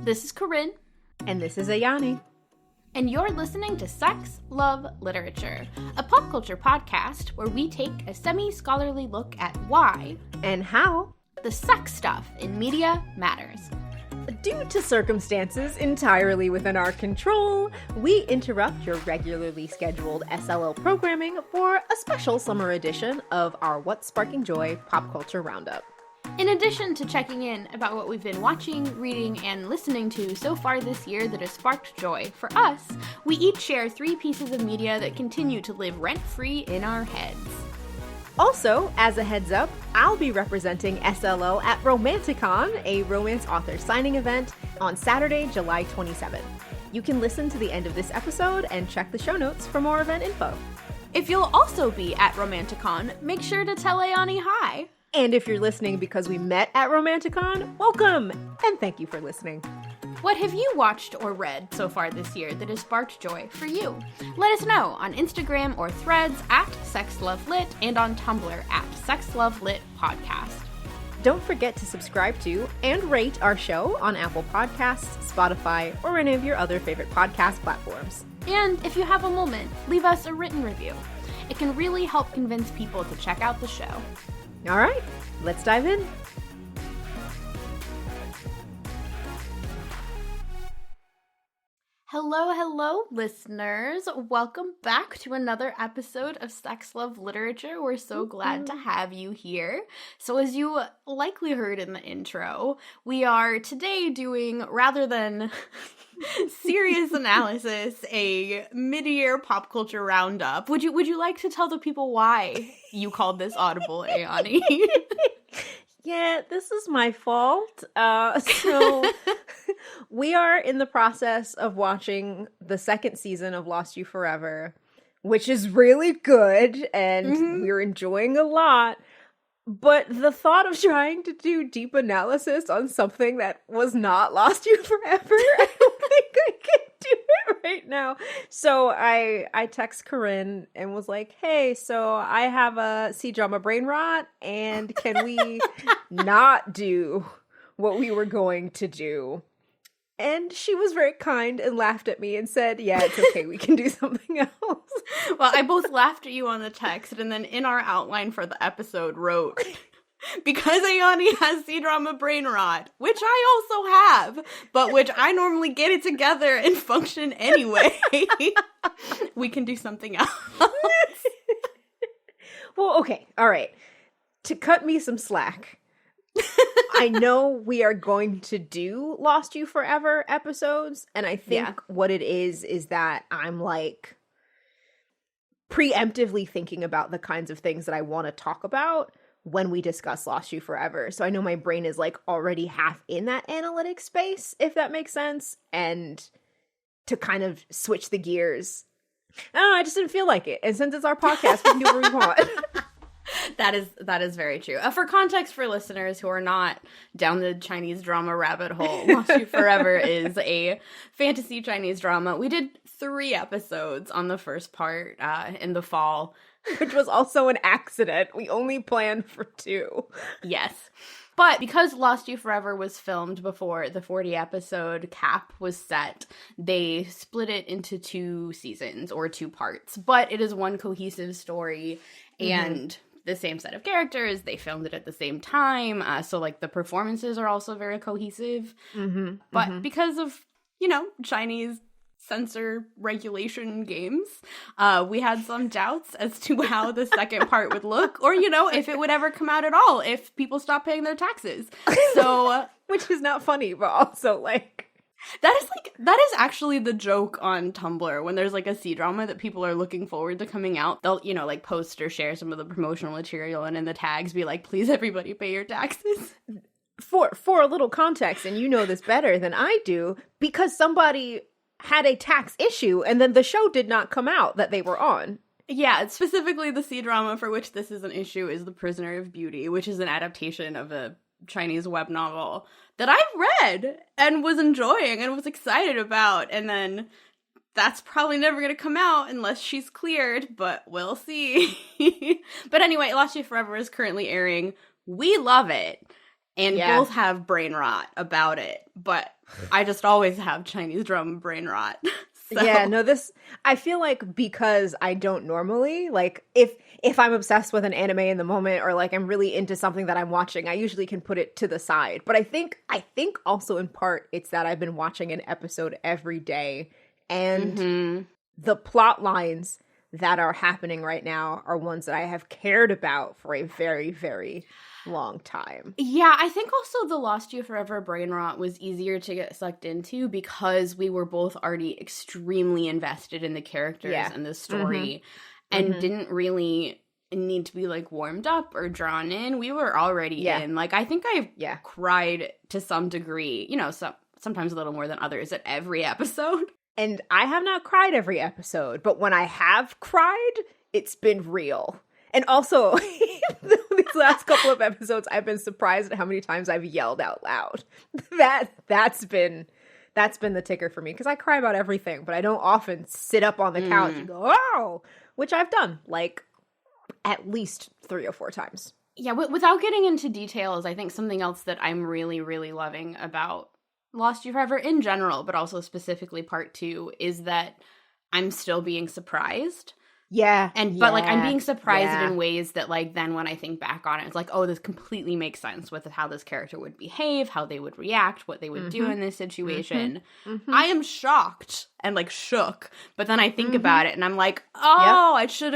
This is Corinne. And this is Ayani. And you're listening to Sex, Love, Literature, a pop culture podcast where we take a semi-scholarly look at why and how the sex stuff in media matters. Due to circumstances entirely within our control, we interrupt your regularly scheduled SLL programming for a special summer edition of our What's Sparking Joy Pop Culture Roundup. In addition to checking in about what we've been watching, reading, and listening to so far this year that has sparked joy for us, we each share 3 pieces of media that continue to live rent-free in our heads. Also, as a heads up, I'll be representing SLO at Romanticon, a romance author signing event, on Saturday, July 27th. You can listen to the end of this episode and check the show notes for more event info. If you'll also be at Romanticon, make sure to tell Ayani hi. And if you're listening because we met at Romanticon, welcome, and thank you for listening. What have you watched or read so far this year that has sparked joy for you? Let us know on Instagram or Threads at SexLoveLit and on Tumblr at SexLoveLitPodcast. Don't forget to subscribe to and rate our show on Apple Podcasts, Spotify, or any of your other favorite podcast platforms. And if you have a moment, leave us a written review. It can really help convince people to check out the show. All right, let's dive in. Hello, listeners. Welcome back to another episode of Sex, Love, Literature. We're so glad to have you here. So as you likely heard in the intro, we are today doing, rather than serious analysis, a mid-year pop culture roundup. Would you like to tell the people why you called this audible, Ayani? Yeah, this is my fault. So we are in the process of watching the second season of Lost You Forever, which is really good, and we're enjoying a lot. But the thought of trying to do deep analysis on something that was not Lost You Forever, I don't think I can do it right now. So I text Corinne and was like, hey, so I have a CDrama Brain Rot, and can we not do what we were going to do? And she was very kind and laughed at me and said, yeah, it's okay, we can do something else. Well, I both laughed at you on the text and then in our outline for the episode wrote, because Ayani has C-Drama Brain Rot, which I also have, but which I normally get it together and function anyway, we can do something else. Well, okay, all right. To cut me some slack, I know we are going to do Lost You Forever episodes, and I think what it is that I'm like preemptively thinking about the kinds of things that I want to talk about when we discuss Lost You Forever. So I know my brain is like already half in that analytic space, if that makes sense, and to kind of switch the gears. I don't know, I just didn't feel like it. And since it's our podcast, we can do what we want. That is very true. For context for listeners who are not down the Chinese drama rabbit hole, Lost You Forever is a fantasy Chinese drama. We did 3 episodes on the first part in the fall. Which was also an accident. We only planned for 2. Yes. But because Lost You Forever was filmed before the 40-episode cap was set, they split it into 2 seasons or 2 parts. But it is one cohesive story and the same set of characters. They filmed it at the same time. So, like, the performances are also very cohesive. But because of, Chinese censor regulation games, we had some doubts as to how the second part would look, or if it would ever come out at all if people stopped paying their taxes. So which is not funny, but also like that is actually the joke on Tumblr when there's like a C-drama that people are looking forward to coming out. They'll like post or share some of the promotional material and in the tags be like, please everybody pay your taxes. For a little context, and you know this better than I do, because somebody had a tax issue and then the show did not come out that they were on. Yeah, specifically the C-drama for which this is an issue is The Prisoner of Beauty, which is an adaptation of a Chinese web novel that I read and was enjoying and was excited about. And then that's probably never going to come out unless she's cleared, but we'll see. But anyway, Lost You Forever is currently airing. We love it. And both have brain rot about it, but I just always have Chinese drama brain rot. So. Yeah, no, I feel like because I don't normally, like, if I'm obsessed with an anime in the moment or like I'm really into something that I'm watching, I usually can put it to the side. But I think also in part it's that I've been watching an episode every day, and the plot lines that are happening right now are ones that I have cared about for a very, very long time. Yeah, I think also the Lost You Forever brain rot was easier to get sucked into because we were both already extremely invested in the characters and the story and didn't really need to be like warmed up or drawn in. We were already in. Like, I think I cried to some degree, you know, sometimes a little more than others at every episode. And I have not cried every episode, but when I have cried, it's been real. And also, these last couple of episodes, I've been surprised at how many times I've yelled out loud. That's been the ticker for me, because I cry about everything, but I don't often sit up on the couch and go, oh, which I've done like at least 3 or 4 times. Yeah, without getting into details, I think something else that I'm really, really loving about Lost You Forever in general, but also specifically part 2, is that I'm still being surprised. But like I'm being surprised in ways that like then when I think back on it, it's like, oh, this completely makes sense with how this character would behave, how they would react, what they would do in this situation. I am shocked and like shook, but then I think about it and I'm like, oh, I should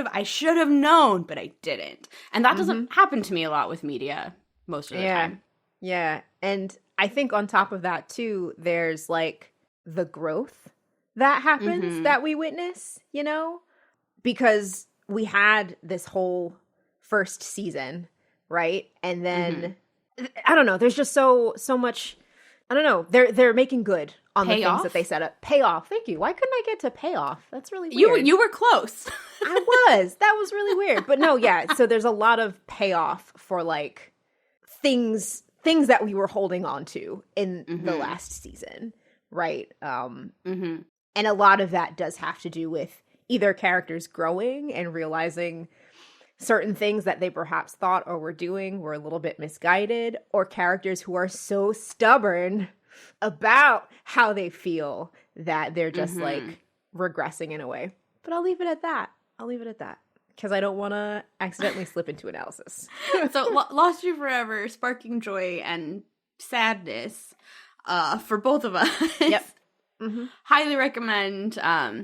have known, but I didn't. And that doesn't happen to me a lot with media most of the time. Yeah. And I think on top of that too, there's like the growth that happens that we witness, you know? Because we had this whole first season, right? And then I don't know, there's just so much, I don't know, they're making good on the things that they set up. Payoff. Thank you. Why couldn't I get to payoff? That's really weird. You were close. I was. That was really weird. But no, yeah, so there's a lot of payoff for like things that we were holding on to in the last season, right? And a lot of that does have to do with either characters growing and realizing certain things that they perhaps thought or were doing were a little bit misguided, or characters who are so stubborn about how they feel that they're just like regressing in a way. But I'll leave it at that. Because I don't want to accidentally slip into analysis. So Lost You Forever, Sparking Joy and Sadness for both of us. Yep. Highly recommend.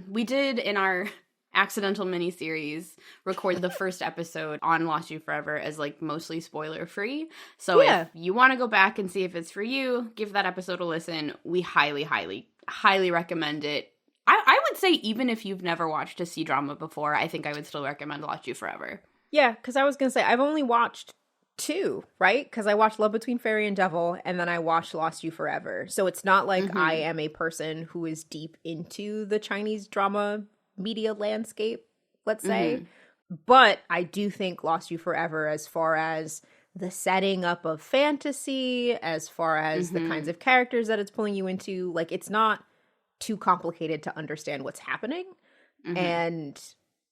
We did in our accidental miniseries record the first episode on Lost You Forever as like mostly spoiler free. So if you want to go back and see if it's for you, give that episode a listen. We highly, highly, highly recommend it. I would say even if you've never watched a C-drama before, I think I would still recommend Lost You Forever. Yeah, because I was going to say, I've only watched 2, right? Because I watched Love Between Fairy and Devil, and then I watched Lost You Forever. So it's not like I am a person who is deep into the Chinese drama media landscape, let's say. But I do think Lost You Forever, as far as the setting up of fantasy, as far as the kinds of characters that it's pulling you into, like, it's not too complicated to understand what's happening. And,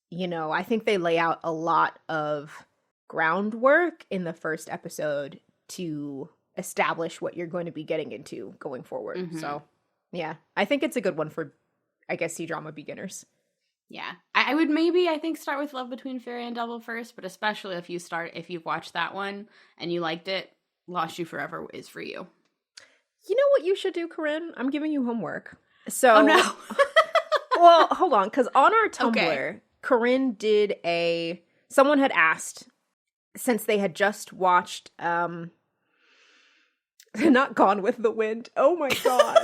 you know, I think they lay out a lot of groundwork in the first episode to establish what you're going to be getting into going forward. So, yeah, I think it's a good one for, I guess, C-drama beginners. Yeah. I would maybe, I think, start with Love Between Fairy and Devil first, but especially if you've watched that one and you liked it, Lost You Forever is for you. You know what you should do, Corinne? I'm giving you homework. So, oh no. Well, hold on, because on our Tumblr, Corinne did someone had asked, since they had just watched, not Gone with the Wind. Oh my god.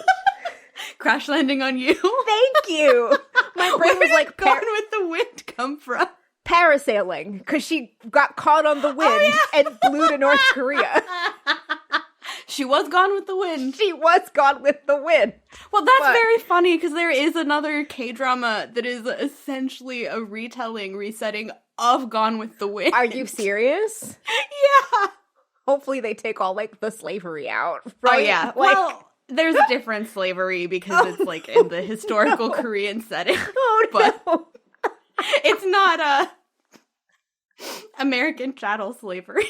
Crash Landing on You. Thank you. My brain was like, Gone with the Wind come from? Parasailing, because she got caught on the wind and flew to North Korea. She was gone with the wind. She was gone with the wind. Well, that's very funny, because there is another K-drama that is essentially a resetting of Gone with the Wind. Are you serious? Yeah. Hopefully they take all, like, the slavery out, right? Oh, yeah. Like, well, there's a different slavery, because it's, like, in the historical Korean setting. Oh, but no. It's not American chattel slavery.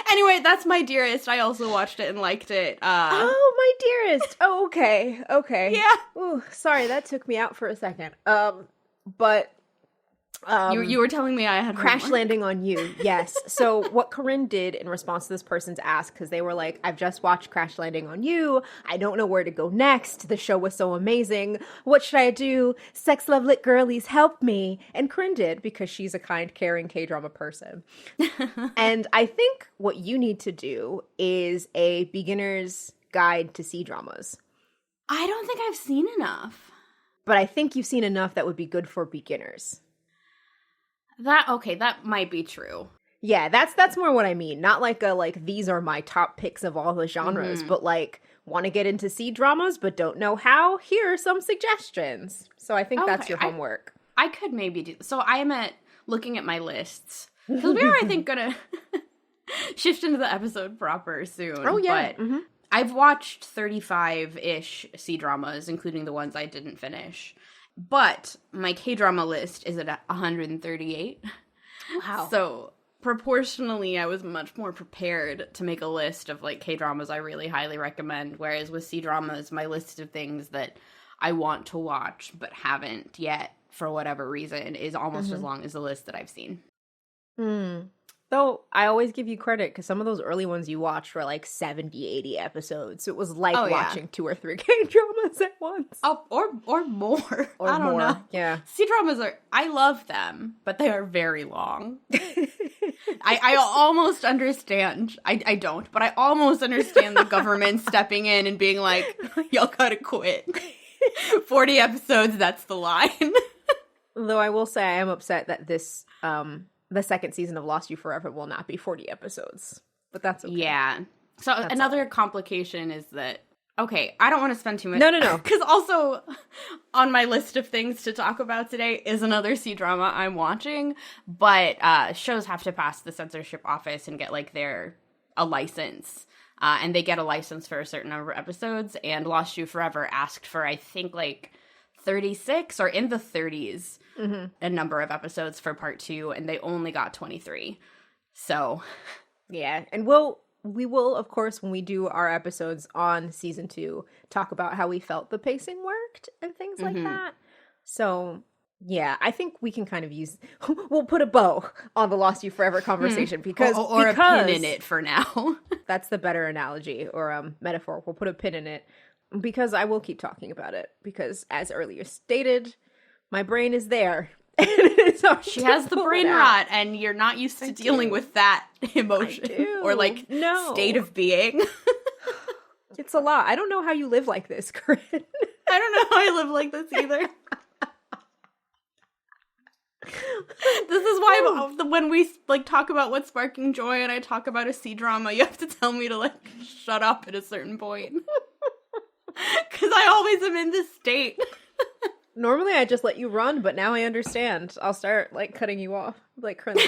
Anyway, that's my Dearest. I also watched it and liked it. Oh, my Dearest. Oh, okay. Okay. Yeah. Ooh, sorry, that took me out for a second. But you were telling me I had Crash homework. Landing on You, yes. So what Corinne did in response to this person's ask, because they were like, I've just watched Crash Landing on You. I don't know where to go next. The show was so amazing. What should I do? Sex, love, lit girlies, help me. And Corinne did, because she's a kind, caring K-drama person. And I think what you need to do is a beginner's guide to C-dramas. I don't think I've seen enough. But I think you've seen enough that would be good for beginners. That might be true. Yeah, that's more what I mean. Not like these are my top picks of all the genres, but like want to get into C-dramas but don't know how? Here are some suggestions. So I think that's your homework. I could maybe do. So I am looking at my lists because we are, I think, gonna shift into the episode proper soon. Oh yeah. But I've watched 35-ish C-dramas, including the ones I didn't finish. But my K-drama list is at 138. Wow. So proportionally, I was much more prepared to make a list of like K-dramas I really highly recommend. Whereas with C-dramas, my list of things that I want to watch but haven't yet for whatever reason is almost as long as the list that I've seen. Though I always give you credit because some of those early ones you watched were like 70, 80 episodes. So it was like watching 2 or 3 K-dramas at once. Oh, or more. Or I don't more. know. Yeah. C-dramas I love them, but they are very long. I almost understand. I don't, but I almost understand the government stepping in and being like, y'all gotta quit. 40 episodes, that's the line. Though I will say I am upset that this, the second season of Lost You Forever will not be 40 episodes. But that's okay. Yeah. So that's another complication is that, okay, I don't want to spend too much. No. Because also on my list of things to talk about today is another C-drama I'm watching. But shows have to pass the censorship office and get like a license. And they get a license for a certain number of episodes. And Lost You Forever asked for, I think, like 36 or in the 30s a number of episodes for part 2, and they only got 23. So yeah, and we will of course when we do our episodes on season 2 talk about how we felt the pacing worked and things like that. So yeah, I think we can kind of we'll put a bow on the Lost You Forever conversation because a pin in it for now. That's the better analogy or metaphor. We'll put a pin in it. Because I will keep talking about it. Because as earlier stated, my brain is there. She has the brain rot, and you're not used to dealing with that emotion or like state of being. It's a lot. I don't know how you live like this, Corinne. I don't know how I live like this either. This is why when we like talk about what's sparking joy and I talk about a C-drama, you have to tell me to like shut up at a certain point. Because I always am in this state. Normally I just let you run, but now I understand. I'll start like cutting you off. Like, Corinne,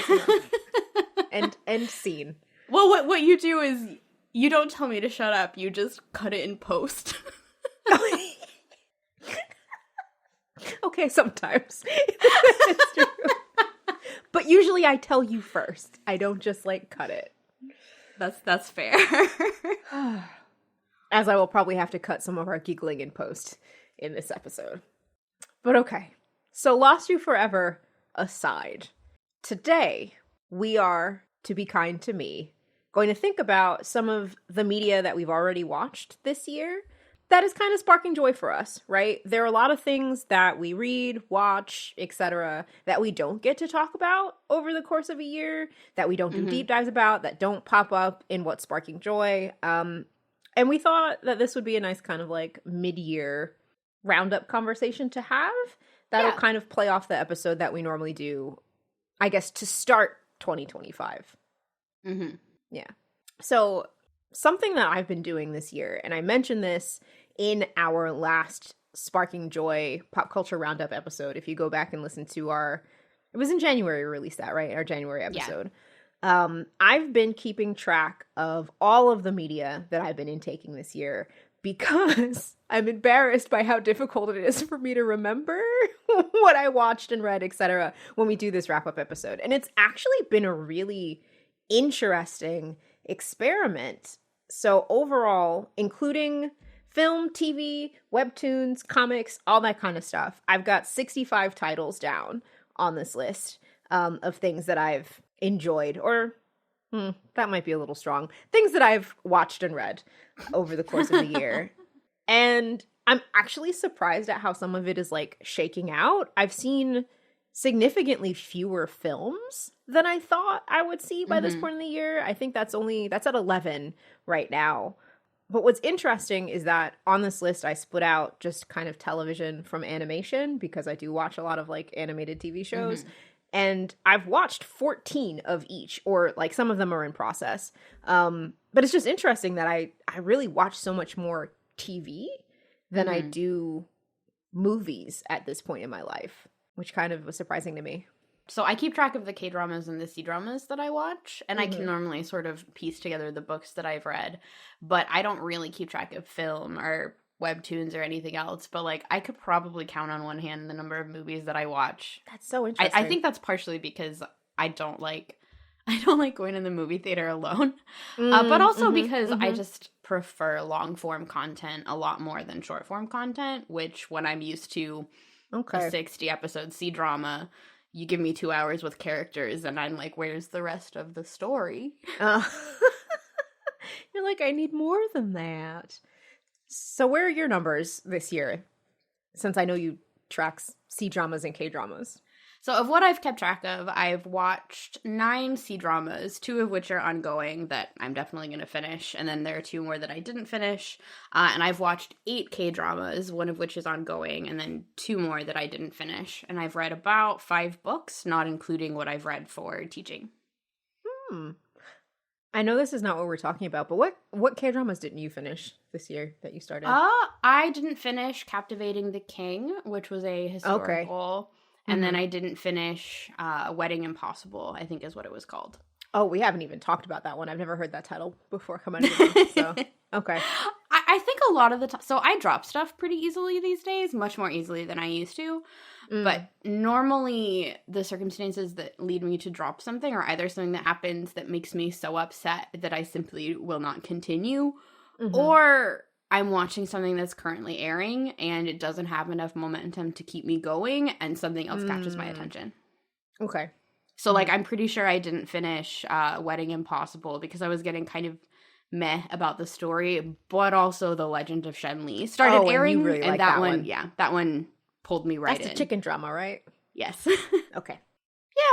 end scene. Well, what you do is you don't tell me to shut up. You just cut it in post. Okay, sometimes. It's true. But usually I tell you first. I don't just like cut it. That's fair. As I will probably have to cut some of our giggling in post in this episode. But okay. So Lost You Forever aside. Today, we are, to be kind to me, going to think about some of the media that we've already watched this year that is kind of sparking joy for us, right? There are a lot of things that we read, watch, etc. that we don't get to talk about over the course of a year, that we don't do deep dives about, that don't pop up in What's Sparking Joy. And we thought that this would be a nice kind of like mid-year roundup conversation to have. That'll kind of play off the episode that we normally do, I guess, to start 2025. Yeah. So something that I've been doing this year, and I mentioned this in our last Sparking Joy Pop Culture Roundup episode. If you go back and listen to it was in January we released that, right? Our January episode. Yeah. I've been keeping track of all of the media that I've been intaking this year because I'm embarrassed by how difficult it is for me to remember what I watched and read, etc. when we do this wrap-up episode. And it's actually been a really interesting experiment. So overall, including film, TV, webtoons, comics, all that kind of stuff, I've got 65 titles down on this list of things that I've enjoyed, or that might be a little strong, things that I've watched and read over the course of the year. And I'm actually surprised at how some of it is like shaking out. I've seen significantly fewer films than I thought I would see by this point in the year. I think that's at 11 right now. But what's interesting is that on this list, I split out just kind of television from animation, because I do watch a lot of like animated TV shows. And I've watched 14 of each, or like some of them are in process. But it's just interesting that I really watch so much more TV than I do movies at this point in my life, which kind of was surprising to me. So I keep track of the K-dramas and the C-dramas that I watch, and I can normally sort of piece together the books that I've read, but I don't really keep track of film or webtoons or anything else. But like, I could probably count on one hand the number of movies that I watch. That's so interesting. I think that's partially because I don't like going in the movie theater alone, but also because I just prefer long form content a lot more than short form content, which when I'm used to a 60 episode C-drama, you give me 2 hours with characters and I'm like, where's the rest of the story? You're like, I need more than that. So where are your numbers this year? Since I know you track C-dramas and K-dramas. So of what I've kept track of, I've watched 9 C-dramas, 2 of which are ongoing that I'm definitely going to finish. And then there are 2 more that I didn't finish. And I've watched 8 K-dramas, 1 of which is ongoing, and then 2 more that I didn't finish. And I've read about 5 books, not including what I've read for teaching. I know this is not what we're talking about, but what K-dramas didn't you finish this year that you started? I didn't finish Captivating the King, which was a historical... And then I didn't finish Wedding Impossible, I think is what it was called. Oh, we haven't even talked about that one. I've never heard that title before come out of your mouth, so okay. I think a lot of the time... So I drop stuff pretty easily these days, much more easily than I used to. But normally the circumstances that lead me to drop something are either something that happens that makes me so upset that I simply will not continue, or... I'm watching something that's currently airing and it doesn't have enough momentum to keep me going and something else catches my attention. Okay. So, like, I'm pretty sure I didn't finish Wedding Impossible because I was getting kind of meh about the story, but also The Legend of Shen started airing, really and that one, yeah, that one pulled me right in. That's the chicken drama, right? Yes. Okay.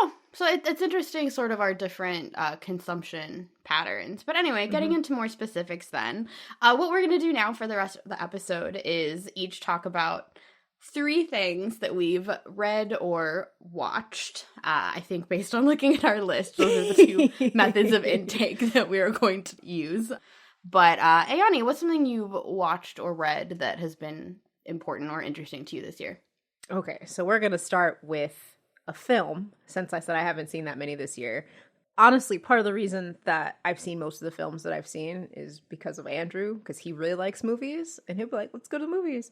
Yeah, so it's interesting sort of our different consumption patterns. But anyway, getting into more specifics then, what we're going to do now for the rest of the episode is each talk about 3 things that we've read or watched. I think based on looking at our list, those are the 2 methods of intake that we are going to use. But Ayani, what's something you've watched or read that has been important or interesting to you this year? Okay, so we're going to start with a film, since I said I haven't seen that many this year. Honestly, part of the reason that I've seen most of the films that I've seen is because of Andrew, because he really likes movies, and he'll be like, let's go to the movies.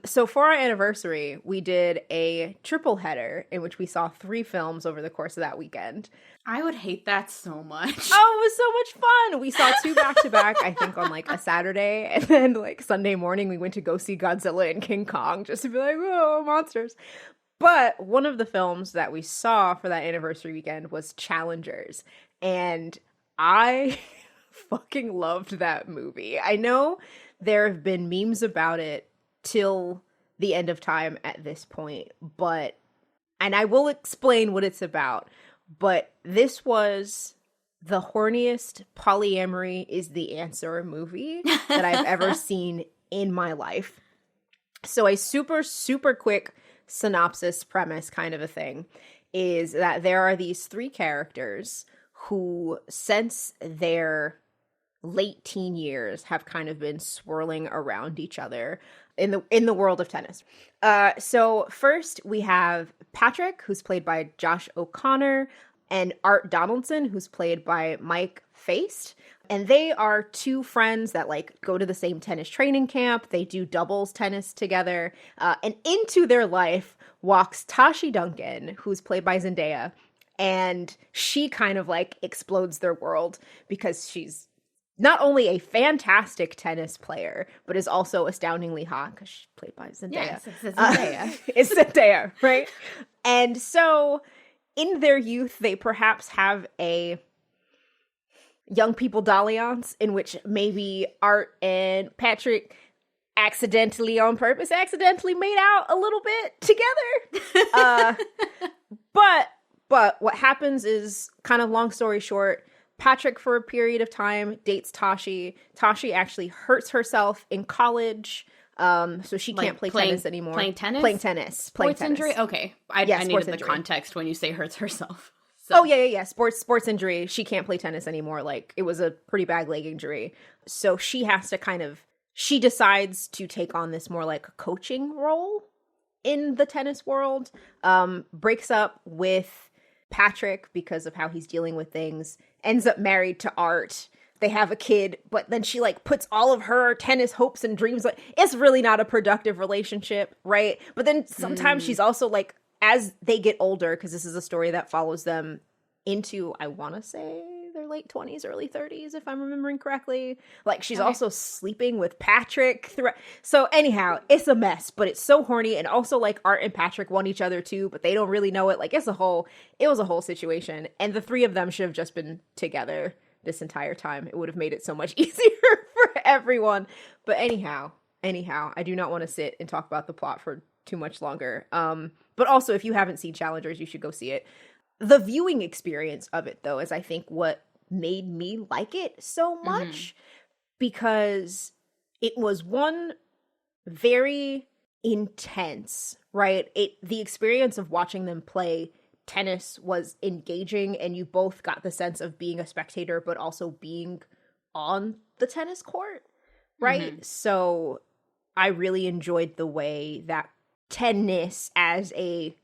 So for our anniversary, we did a triple header in which we saw 3 films over the course of that weekend. I would hate that so much. Oh, it was so much fun. We saw 2 back-to-back, I think, on like a Saturday, and then like Sunday morning, we went to go see Godzilla and King Kong just to be like, oh, monsters. But one of the films that we saw for that anniversary weekend was Challengers. And I fucking loved that movie. I know there have been memes about it till the end of time at this point, and I will explain what it's about, but this was the horniest polyamory is the answer movie that I've ever seen in my life. So a super, super quick synopsis premise kind of a thing is that there are these 3 characters who, since their late teen years, have kind of been swirling around each other in the world of tennis. So first we have Patrick, who's played by Josh O'Connor, and Art Donaldson, who's played by Mike Feist. And they are 2 friends that like go to the same tennis training camp. They do doubles tennis together. And into their life walks Tashi Duncan, who's played by Zendaya. And she kind of like explodes their world because she's not only a fantastic tennis player, but is also astoundingly hot because she's played by Zendaya. Yes, it's Zendaya. It's Zendaya, right? And so in their youth, they perhaps have a young people dalliance in which maybe Art and Patrick accidentally made out a little bit together. But what happens is, kind of long story short, Patrick for a period of time dates Tashi. Tashi actually hurts herself in college. So she can't play tennis anymore. Playing tennis? Playing tennis. Sports injury? Okay. I needed the context when you say hurts herself. So. Oh, yeah. Sports injury. She can't play tennis anymore. Like, it was a pretty bad leg injury. So she has to she decides to take on this more like coaching role in the tennis world. Breaks up with Patrick because of how he's dealing with things. Ends up married to Art. They have a kid, but then she like puts all of her tennis hopes and dreams. Like, it's really not a productive relationship, right? But then sometimes she's also like, as they get older, because this is a story that follows them into, I want to say, their late 20s, early 30s, if I'm remembering correctly. Like, she's also sleeping with Patrick throughout. So anyhow, it's a mess, but it's so horny. And also, like, Art and Patrick want each other too, but they don't really know it. Like, it was a whole situation. And the three of them should have just been together this entire time. It would have made it so much easier for everyone. But anyhow, I do not want to sit and talk about the plot for too much longer. But also, if you haven't seen Challengers, you should go see it. The viewing experience of it, though, is I think what made me like it so much, because it was one very intense, right? The experience of watching them play tennis was engaging, and you both got the sense of being a spectator, but also being on the tennis court, right? So I really enjoyed the way that tennis as a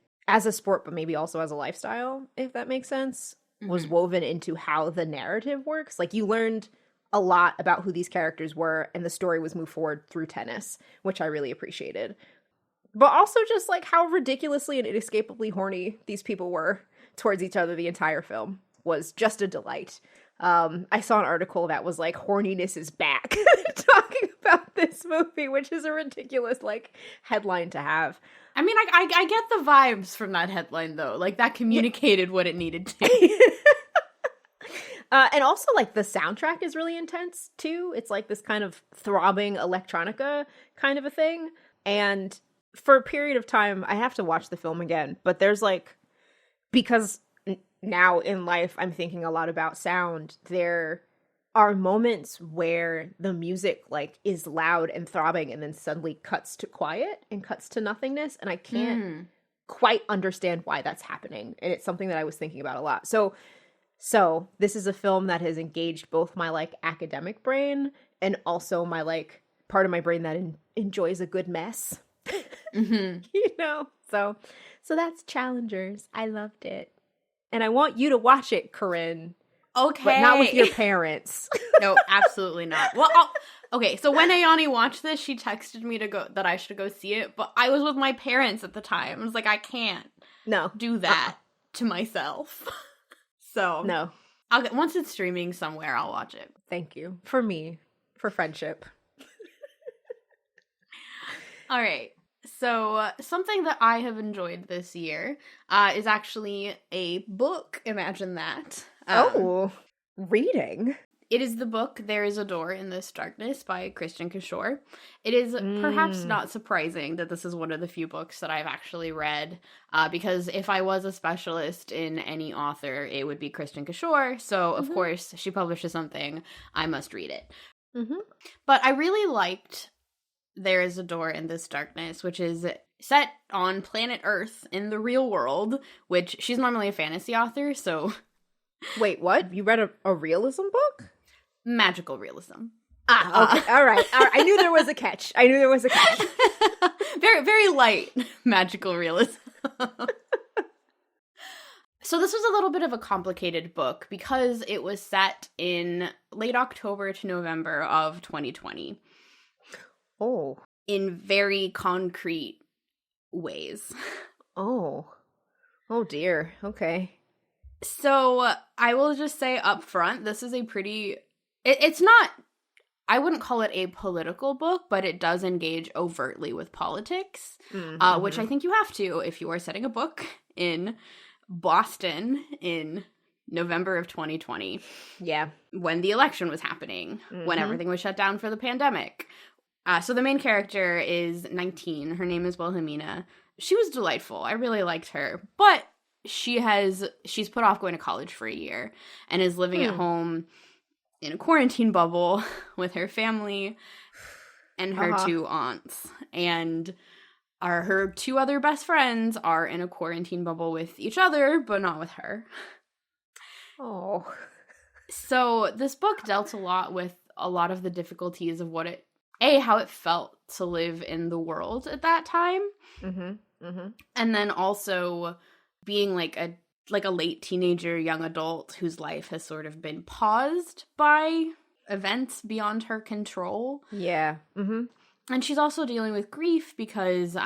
sport, but maybe also as a lifestyle, if that makes sense, was woven into how the narrative works. Like, you learned a lot about who these characters were, and the story was moved forward through tennis, which I really appreciated. But also just like how ridiculously and inescapably horny these people were towards each other the entire film was just a delight. I saw an article that was like, horniness is back, talking about this movie, which is a ridiculous like headline to have. I mean, I get the vibes from that headline, though. Like, that communicated what it needed to. And also, like, the soundtrack is really intense, too. It's like this kind of throbbing electronica kind of a thing. And for a period of time, I have to watch the film again. But there's, like, because now in life, I'm thinking a lot about sound, there are moments where the music like is loud and throbbing and then suddenly cuts to quiet and cuts to nothingness, and I can't quite understand why that's happening, and it's something that I was thinking about a lot. So this is a film that has engaged both my like academic brain and also my like part of my brain that enjoys a good mess. You know, so that's Challengers. I loved it, and I want you to watch it, Corinne. Okay. But not with your parents. No, absolutely not. Well, okay, so when Ayani watched this, she texted me that I should go see it, but I was with my parents at the time. I was like, I can't do that to myself. So, no. Once it's streaming somewhere, I'll watch it. Thank you. For me. For friendship. All right. So, something that I have enjoyed this year is actually a book. Imagine that. Reading. It is the book There Is a Door in This Darkness by Christian Kishore. It is perhaps not surprising that this is one of the few books that I've actually read, because if I was a specialist in any author, it would be Christian Kishore. So, of course, she publishes something, I must read it. But I really liked There Is a Door in This Darkness, which is set on planet Earth in the real world, which she's normally a fantasy author, so... Wait, what? You read a realism book? Magical realism. Okay. All right. I knew there was a catch. Very, very light magical realism. So this was a little bit of a complicated book because it was set in late October to November of 2020. Oh. In very concrete ways. Oh. Oh dear. Okay. So I will just say up front, this is a pretty, it's not, I wouldn't call it a political book, but it does engage overtly with politics, which I think you have to if you are setting a book in Boston in November of 2020. Yeah. When the election was happening, when everything was shut down for the pandemic. So the main character is 19. Her name is Wilhelmina. She was delightful. I really liked her. But she's put off going to college for a year and is living at home in a quarantine bubble with her family and her two aunts. And her two other best friends are in a quarantine bubble with each other, but not with her. Oh. So this book dealt a lot with a lot of the difficulties of how it felt to live in the world at that time. And then also being like a late teenager, young adult whose life has sort of been paused by events beyond her control. Yeah. And she's also dealing with grief because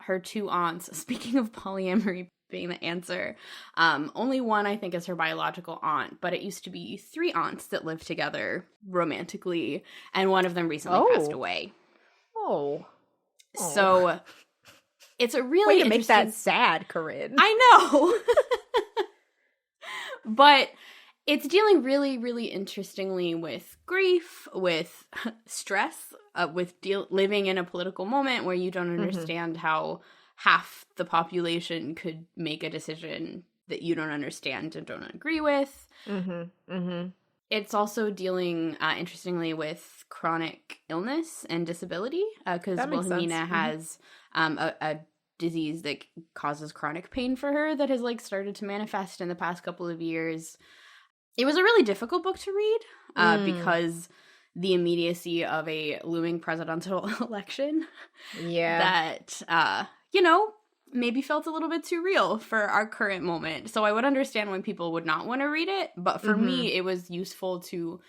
her two aunts, speaking of polyamory being the answer, only one I think is her biological aunt, but it used to be 3 aunts that lived together romantically, and one of them recently passed away. So it's a really way to make that sad, Corinne. I know. But it's dealing really, really interestingly with grief, with stress, with living in a political moment where you don't understand how half the population could make a decision that you don't understand and don't agree with. It's also dealing, interestingly, with chronic illness and disability, because Wilhelmina has a disease that causes chronic pain for her that has like started to manifest in the past couple of years. It was a really difficult book to read because the immediacy of a looming presidential election that maybe felt a little bit too real for our current moment. So I would understand when people would not want to read it, but for me it was useful to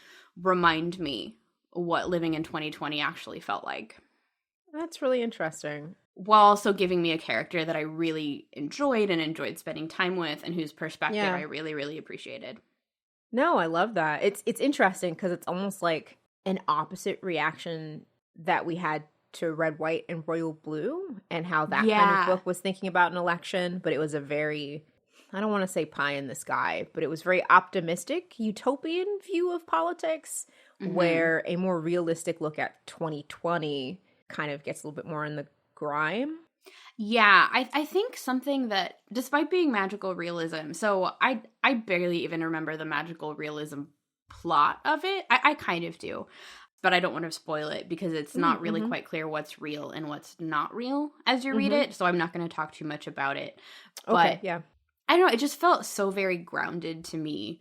remind me what living in 2020 actually felt like. That's really interesting. While also giving me a character that I really enjoyed spending time with, and whose perspective I really, really appreciated. No, I love that. It's interesting because it's almost like an opposite reaction that we had to Red, White, and Royal Blue, and how that kind of book was thinking about an election, but it was a very, I don't want to say pie in the sky, but it was very optimistic, utopian view of politics, where a more realistic look at 2020 kind of gets a little bit more in the grime. Yeah, I think something that, despite being magical realism, so I barely even remember the magical realism plot of it. I kind of do, but I don't want to spoil it because it's not really quite clear what's real and what's not real as you read it, so I'm not going to talk too much about it. But I don't know, it just felt so very grounded to me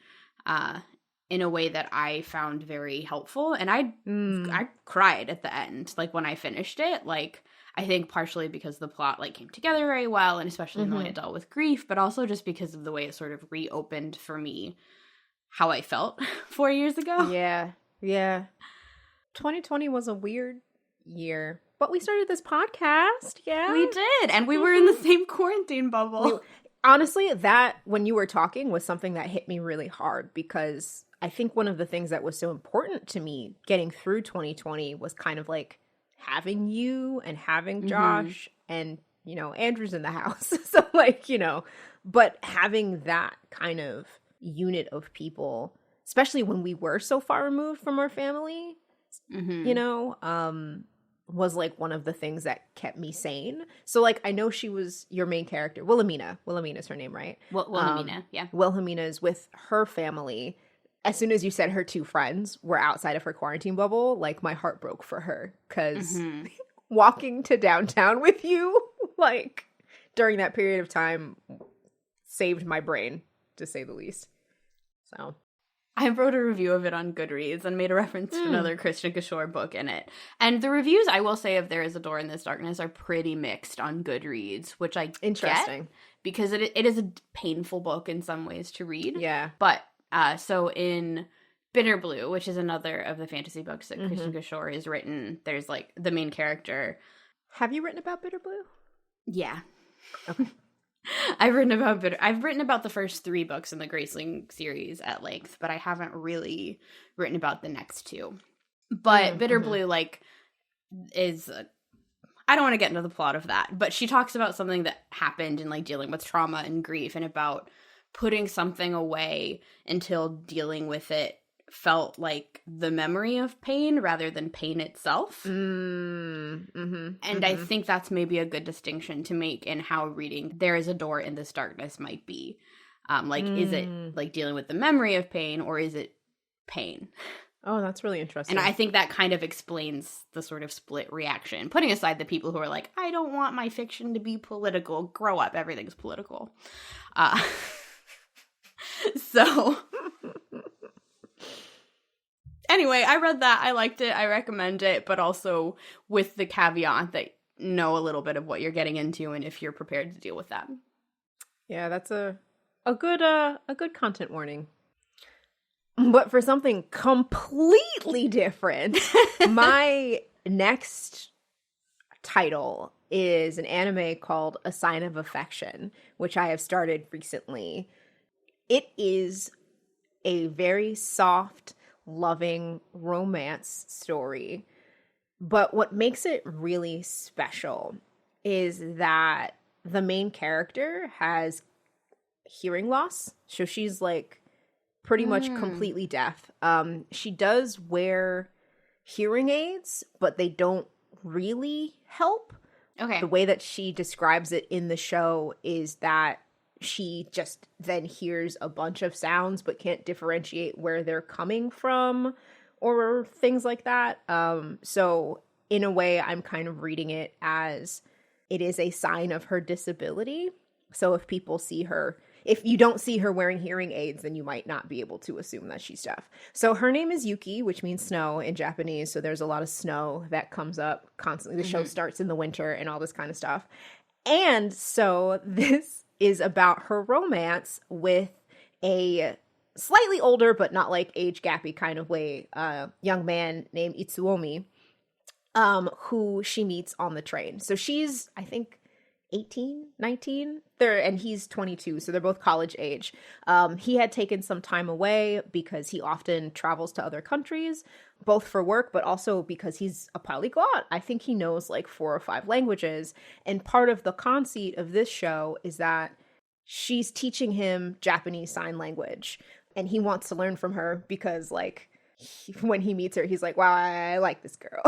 in a way that I found very helpful, and I cried at the end, like when I finished it, like I think partially because the plot like came together very well, and especially in the way it dealt with grief, but also just because of the way it sort of reopened for me how I felt 4 years ago. Yeah. 2020 was a weird year, but we started this podcast. Yeah, we did, and we were in the same quarantine bubble. Honestly, that when you were talking was something that hit me really hard, because I think one of the things that was so important to me getting through 2020 was kind of like having you and having Josh and, you know, Andrew's in the house. So like, you know, but having that kind of unit of people, especially when we were so far removed from our family, you know, was like one of the things that kept me sane. So like, I know she was your main character, Wilhelmina. Wilhelmina's her name, right? Wilhelmina, yeah. Wilhelmina is with her family. As soon as you said her 2 friends were outside of her quarantine bubble, like my heart broke for her, because walking to downtown with you, like during that period of time, saved my brain, to say the least. So I wrote a review of it on Goodreads and made a reference to another Krishna Kishore book in it. And the reviews, I will say, of There Is a Door in This Darkness are pretty mixed on Goodreads, which I get, because it is a painful book in some ways to read. Yeah. But so in Bitterblue, which is another of the fantasy books that Krishna Kishore has written, there's like the main character. Have you written about Bitterblue? Yeah. Okay. I've written about the first 3 books in the Graceling series at length, but I haven't really written about the next 2. But Bitterblue, like, is I don't want to get into the plot of that, but she talks about something that happened in, like, dealing with trauma and grief, and about putting something away until dealing with it felt like the memory of pain rather than pain itself. And I think that's maybe a good distinction to make in how reading There Is a Door in This Darkness might be. Is it, like, dealing with the memory of pain, or is it pain? Oh, that's really interesting. And I think that kind of explains the sort of split reaction, putting aside the people who are like, I don't want my fiction to be political. Grow up. Everything's political. So anyway, I read that. I liked it. I recommend it, but also with the caveat that know a little bit of what you're getting into and if you're prepared to deal with that. Yeah, that's a good content warning. But for something completely different, my next title is an anime called A Sign of Affection, which I have started recently. It is a very soft, loving romance story. But what makes it really special is that the main character has hearing loss. So she's like pretty much completely deaf. She does wear hearing aids, but they don't really help. Okay. The way that she describes it in the show is that she just then hears a bunch of sounds but can't differentiate where they're coming from or things like that. So in a way, I'm kind of reading it as it is a sign of her disability. So if people see her, if you don't see her wearing hearing aids, then you might not be able to assume that she's deaf. So her name is Yuki, which means snow in Japanese. So there's a lot of snow that comes up constantly. The show starts in the winter and all this kind of stuff. And so this is about her romance with a slightly older, but not like age gappy kind of way, young man named Itsuomi, who she meets on the train. So she's, I think, 18, 19, and he's 22, so they're both college age. He had taken some time away because he often travels to other countries, both for work, but also because he's a polyglot. I think he knows like 4 or 5 languages, and part of the conceit of this show is that she's teaching him Japanese Sign Language, and he wants to learn from her because, like, when he meets her, he's like, wow, I like this girl.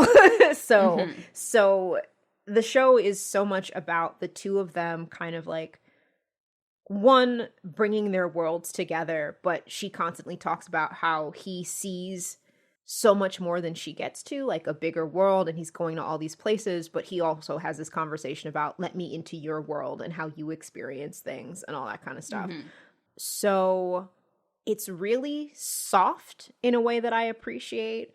So the show is so much about the two of them kind of like, one, bringing their worlds together, but she constantly talks about how he sees so much more than she gets to, like a bigger world, and he's going to all these places, but he also has this conversation about, let me into your world and how you experience things and all that kind of stuff. So it's really soft in a way that I appreciate.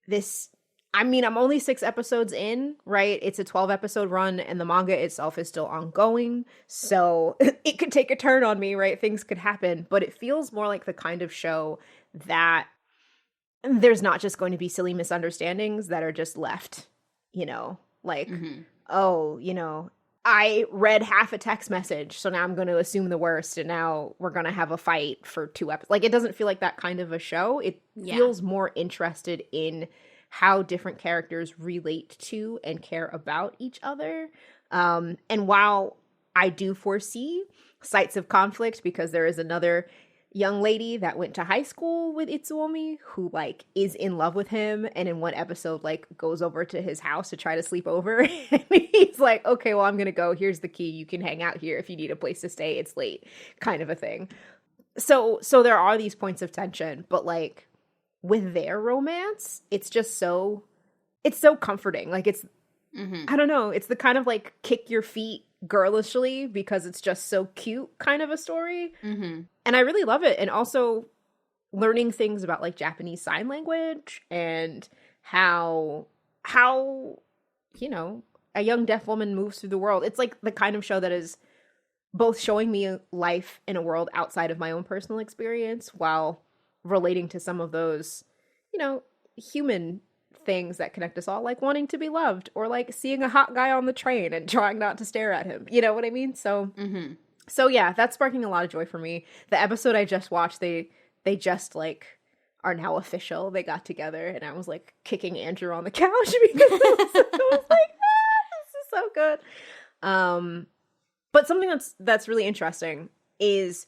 This, I mean, I'm only 6 episodes in, right? It's a 12-episode run, and the manga itself is still ongoing. So it could take a turn on me, right? Things could happen. But it feels more like the kind of show that there's not just going to be silly misunderstandings that are just left, you know? Like, oh, you know, I read half a text message, so now I'm going to assume the worst, and now we're going to have a fight for 2 episodes. Like, it doesn't feel like that kind of a show. It feels more interested in how different characters relate to and care about each other. And while I do foresee sites of conflict, because there is another young lady that went to high school with Itsuomi who, like, is in love with him, and in one episode, like, goes over to his house to try to sleep over. And he's like, okay, well, I'm gonna go. Here's the key. You can hang out here if you need a place to stay. It's late, kind of a thing. So there are these points of tension, but, like, with their romance, it's just so, it's so comforting. Like, it's, I don't know, it's the kind of, like, kick your feet girlishly because it's just so cute kind of a story. And I really love it. And also learning things about, like, Japanese Sign Language and how, you know, a young deaf woman moves through the world. It's like the kind of show that is both showing me life in a world outside of my own personal experience while relating to some of those, you know, human things that connect us all, like wanting to be loved or like seeing a hot guy on the train and trying not to stare at him. You know what I mean? So So yeah, that's sparking a lot of joy for me. The episode I just watched, they just like are now official. They got together, and I was like kicking Andrew on the couch because I was like, this is so good. But something that's really interesting is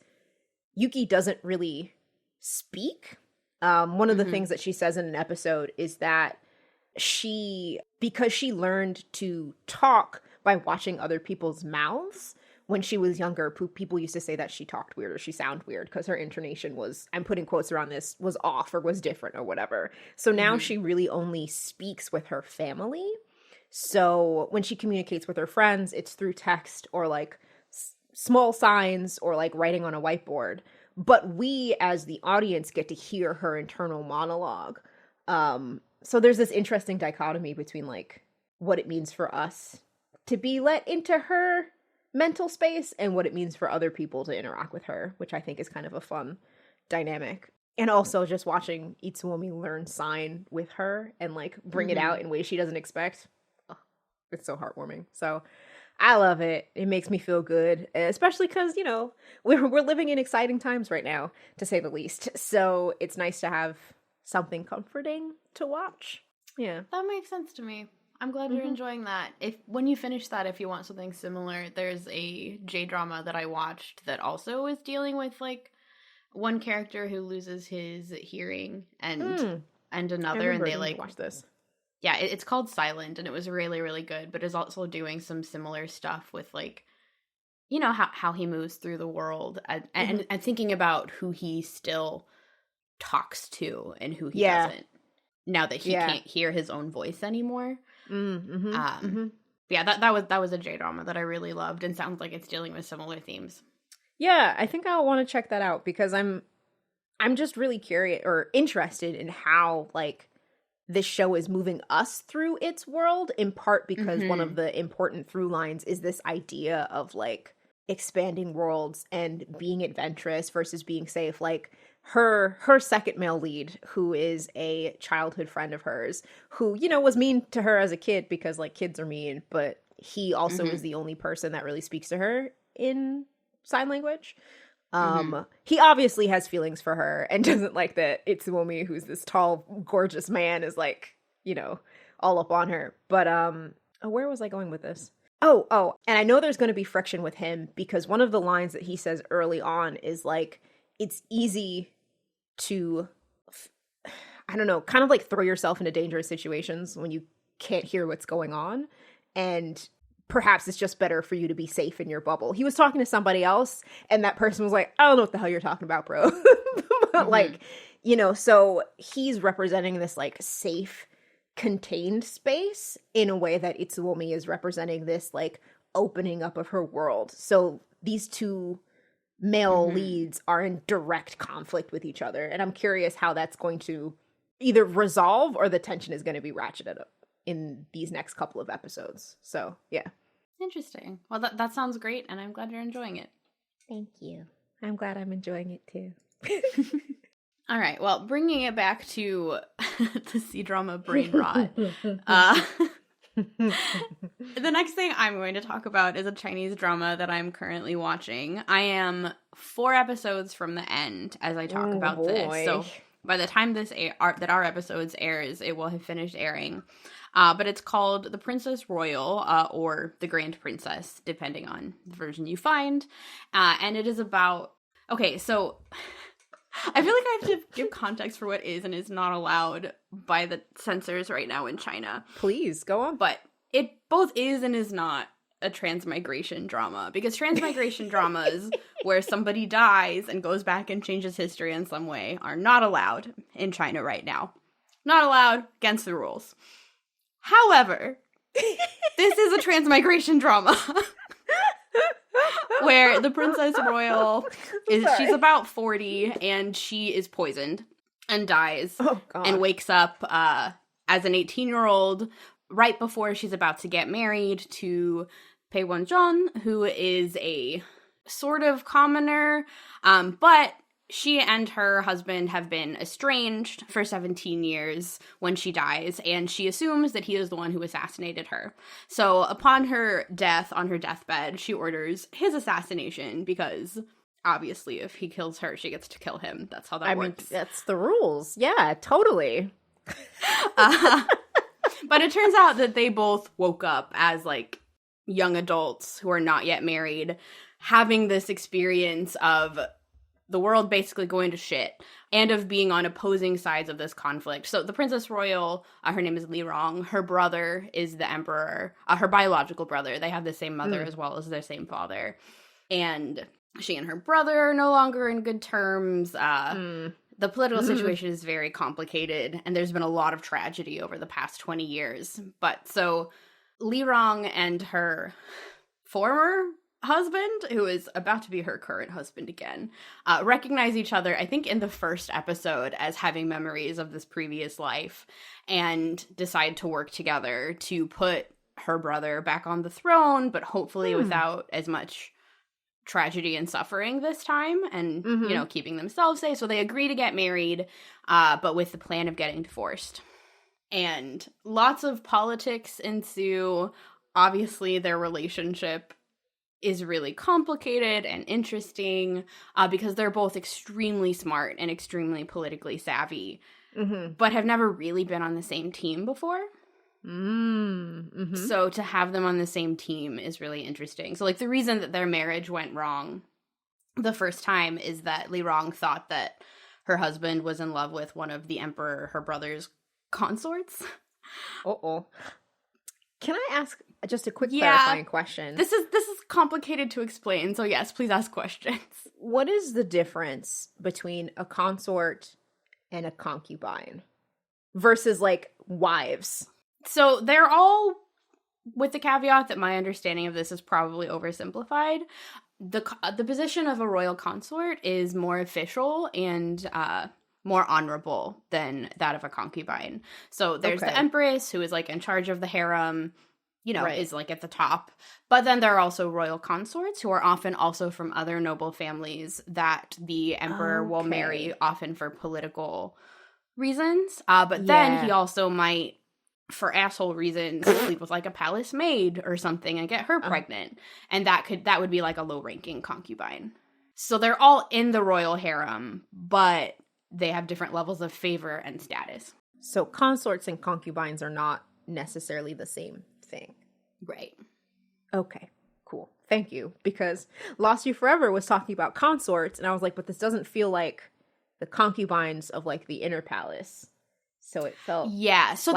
Yuki doesn't really speak. One of the things that she says in an episode is that because she learned to talk by watching other people's mouths. When she was younger, people used to say that she talked weird or she sounded weird because her intonation was, I'm putting quotes around this, was off or was different or whatever. So now she really only speaks with her family. So when she communicates with her friends, it's through text or like small signs or like writing on a whiteboard. But we as the audience get to hear her internal monologue. So there's this interesting dichotomy between like what it means for us to be let into her mental space and what it means for other people to interact with her, which I think is kind of a fun dynamic. And also just watching Itsuomi learn sign with her and like bring it out in ways she doesn't expect. Oh, it's so heartwarming. So I love it. It makes me feel good, especially because, you know, we're living in exciting times right now, to say the least. So it's nice to have something comforting to watch. Yeah. That makes sense to me. I'm glad you're enjoying that. When you finish that, if you want something similar, there's a J-drama that I watched that also is dealing with like one character who loses his hearing and another, and they like watch this. Yeah, it's called Silent, and it was really, really good, but is also doing some similar stuff with like, you know, how he moves through the world and thinking about who he still talks to and who he doesn't, now that he can't hear his own voice anymore. Yeah, that was a J-drama that I really loved, and sounds like it's dealing with similar themes. Yeah, I think I'll want to check that out because I'm just really curious or interested in how like this show is moving us through its world, in part because one of the important through lines is this idea of like expanding worlds and being adventurous versus being safe. Like her second male lead, who is a childhood friend of hers, who, you know, was mean to her as a kid because like kids are mean, but he also is the only person that really speaks to her in sign language. He obviously has feelings for her and doesn't like that Itsuomi, who's this tall, gorgeous man, is like, you know, all up on her. But where was I going with this? Oh, and I know there's going to be friction with him because one of the lines that he says early on is like, it's easy to, I don't know, kind of like throw yourself into dangerous situations when you can't hear what's going on. And perhaps it's just better for you to be safe in your bubble. He was talking to somebody else, and that person was like, I don't know what the hell you're talking about, bro. But like, you know, so he's representing this like safe, contained space in a way that Itsuomi is representing this like opening up of her world. So these two male leads are in direct conflict with each other. And I'm curious how that's going to either resolve or the tension is going to be ratcheted up in these next couple of episodes. So, yeah. Interesting. Well, that sounds great, and I'm glad you're enjoying it. Thank you. I'm glad I'm enjoying it, too. All right. Well, bringing it back to the CDrama Brain Rot. The next thing I'm going to talk about is a Chinese drama that I'm currently watching. I am 4 episodes from the end as I talk about this. So by the time that our episodes airs, it will have finished airing. But it's called The Princess Royal, or The Grand Princess, depending on the version you find. And it is about... Okay, so I feel like I have to give context for what is and is not allowed by the censors right now in China. Please, go on. But it both is and is not a transmigration drama, because transmigration dramas where somebody dies and goes back and changes history in some way are not allowed in China right now. Not allowed, against the rules. However, this is a transmigration drama where the Princess Royal she's about 40 and she is poisoned and dies and wakes up as an 18-year-old right before she's about to get married to Pei Wenzhong, who is a sort of commoner, but she and her husband have been estranged for 17 years when she dies, and she assumes that he is the one who assassinated her. So upon her death, on her deathbed, she orders his assassination because obviously if he kills her, she gets to kill him. That's how that works. I mean, that's the rules. Yeah, totally. But it turns out that they both woke up as, like, young adults who are not yet married, having this experience of the world basically going to shit and of being on opposing sides of this conflict. So the Princess Royal, her name is Li Rong. Her brother is the emperor, her biological brother. They have the same mother as well as their same father. And she and her brother are no longer in good terms. The political situation is very complicated, and there's been a lot of tragedy over the past 20 years. But so Li Rong and her former husband, who is about to be her current husband again, recognize each other, I think in the first episode, as having memories of this previous life, and decide to work together to put her brother back on the throne, but hopefully without as much tragedy and suffering this time, and you know, keeping themselves safe. So they agree to get married, but with the plan of getting divorced. And lots of politics ensue. Obviously their relationship is really complicated and interesting, because they're both extremely smart and extremely politically savvy, but have never really been on the same team before. So to have them on the same team is really interesting. So, like, the reason that their marriage went wrong the first time is that Li Rong thought that her husband was in love with one of the emperor, her brother's consorts. Can I ask just a quick clarifying question? This is complicated to explain, so yes, please ask questions. What is the difference between a consort and a concubine versus, like, wives? So they're all, with the caveat that my understanding of this is probably oversimplified, the position of a royal consort is more official and more honorable than that of a concubine. So there's the empress, who is, like, in charge of the harem, you know, is, like, at the top. But then there are also royal consorts, who are often also from other noble families that the emperor will marry, often for political reasons. But then he also might, for asshole reasons, sleep with, like, a palace maid or something and get her pregnant. And that would be, like, a low-ranking concubine. So they're all in the royal harem, but they have different levels of favor and status. So consorts and concubines are not necessarily the same thing. Right. Okay, cool. Thank you. Because Lost You Forever was talking about consorts, and I was like, but this doesn't feel like the concubines of, like, the inner palace. So it felt so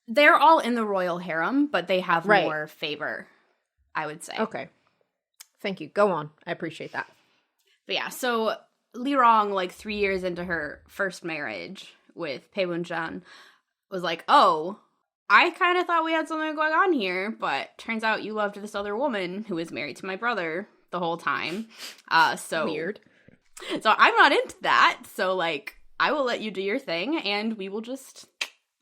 they're all in the royal harem, but they have more favor, I would say. Okay. Thank you. Go on. I appreciate that. But yeah, so Li Rong, like, 3 years into her first marriage with Pei Wen-jan, was like, oh, I kind of thought we had something going on here, but turns out you loved this other woman who was married to my brother the whole time. So weird. So I'm not into that. So, like, I will let you do your thing, and we will just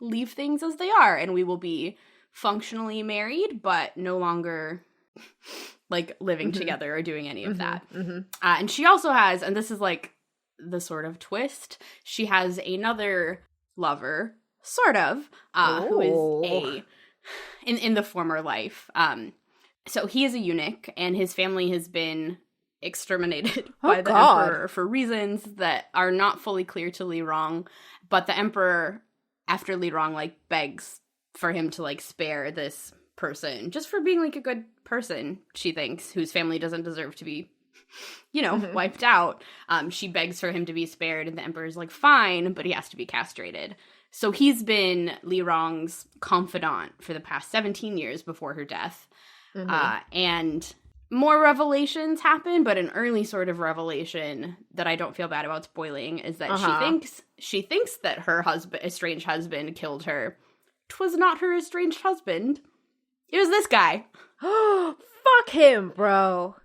leave things as they are, and we will be functionally married, but no longer, like, living together or doing any of that. And she also has, and this is, like, the sort of twist, she has another lover, sort of, who is in the former life. So he is a eunuch, and his family has been exterminated by the emperor for reasons that are not fully clear to Li Rong, but the emperor, after Li Rong, like, begs for him to, like, spare this person just for being, like, a good person, she thinks, whose family doesn't deserve to be, you know, wiped out. She begs for him to be spared, and the emperor's like, fine, but he has to be castrated. So he's been Li Rong's confidant for the past 17 years before her death. And more revelations happen, but an early sort of revelation that I don't feel bad about spoiling is that she thinks that her estranged husband killed her. 'Twas not her estranged husband. It was this guy. Fuck him, bro.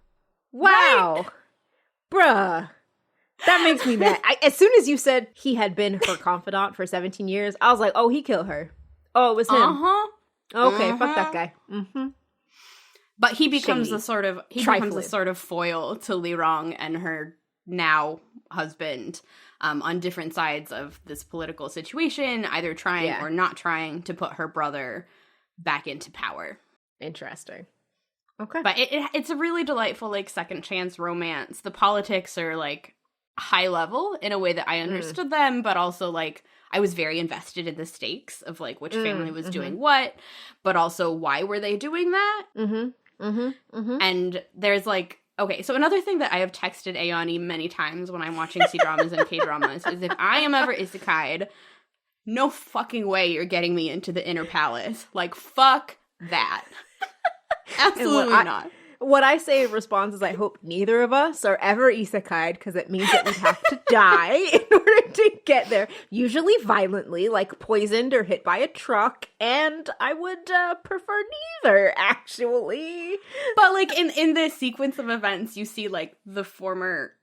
Wow. Right? Bruh. That makes me mad. As soon as you said he had been her confidant for 17 years, I was like, oh, he killed her. Oh, it was him. Okay, fuck that guy. But he becomes a sort of foil to Li Rong and her now husband on different sides of this political situation, either trying or not trying to put her brother back into power. Interesting. Okay. But it's a really delightful, like, second chance romance. The politics are, like, high level in a way that I understood them, but also, like, I was very invested in the stakes of, like, which family was doing what, but also why were they doing that? And there's, like, okay, so another thing that I have texted Ayani many times when I'm watching C-dramas and K-dramas is if I am ever isekai'd, no fucking way you're getting me into the inner palace. Like, fuck that. Absolutely not. What I say in response is I hope neither of us are ever isekai'd because it means that we have to die in order to get there. Usually violently, like poisoned or hit by a truck. And I would prefer neither, actually. But, like, in this sequence of events, you see, like, the former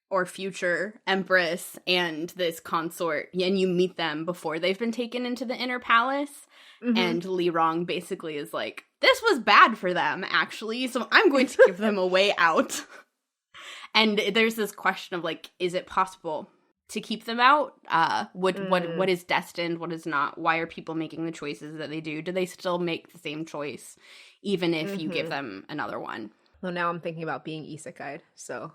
or future empress and this consort, and you meet them before they've been taken into the inner palace. And Lee Rong basically is like, this was bad for them, actually, so I'm going to give them a way out. And there's this question of, like, is it possible to keep them out? What is destined, what is not? Why are people making the choices that they do? Do they still make the same choice, even if you give them another one? Well, now I'm thinking about being isekai'd, so...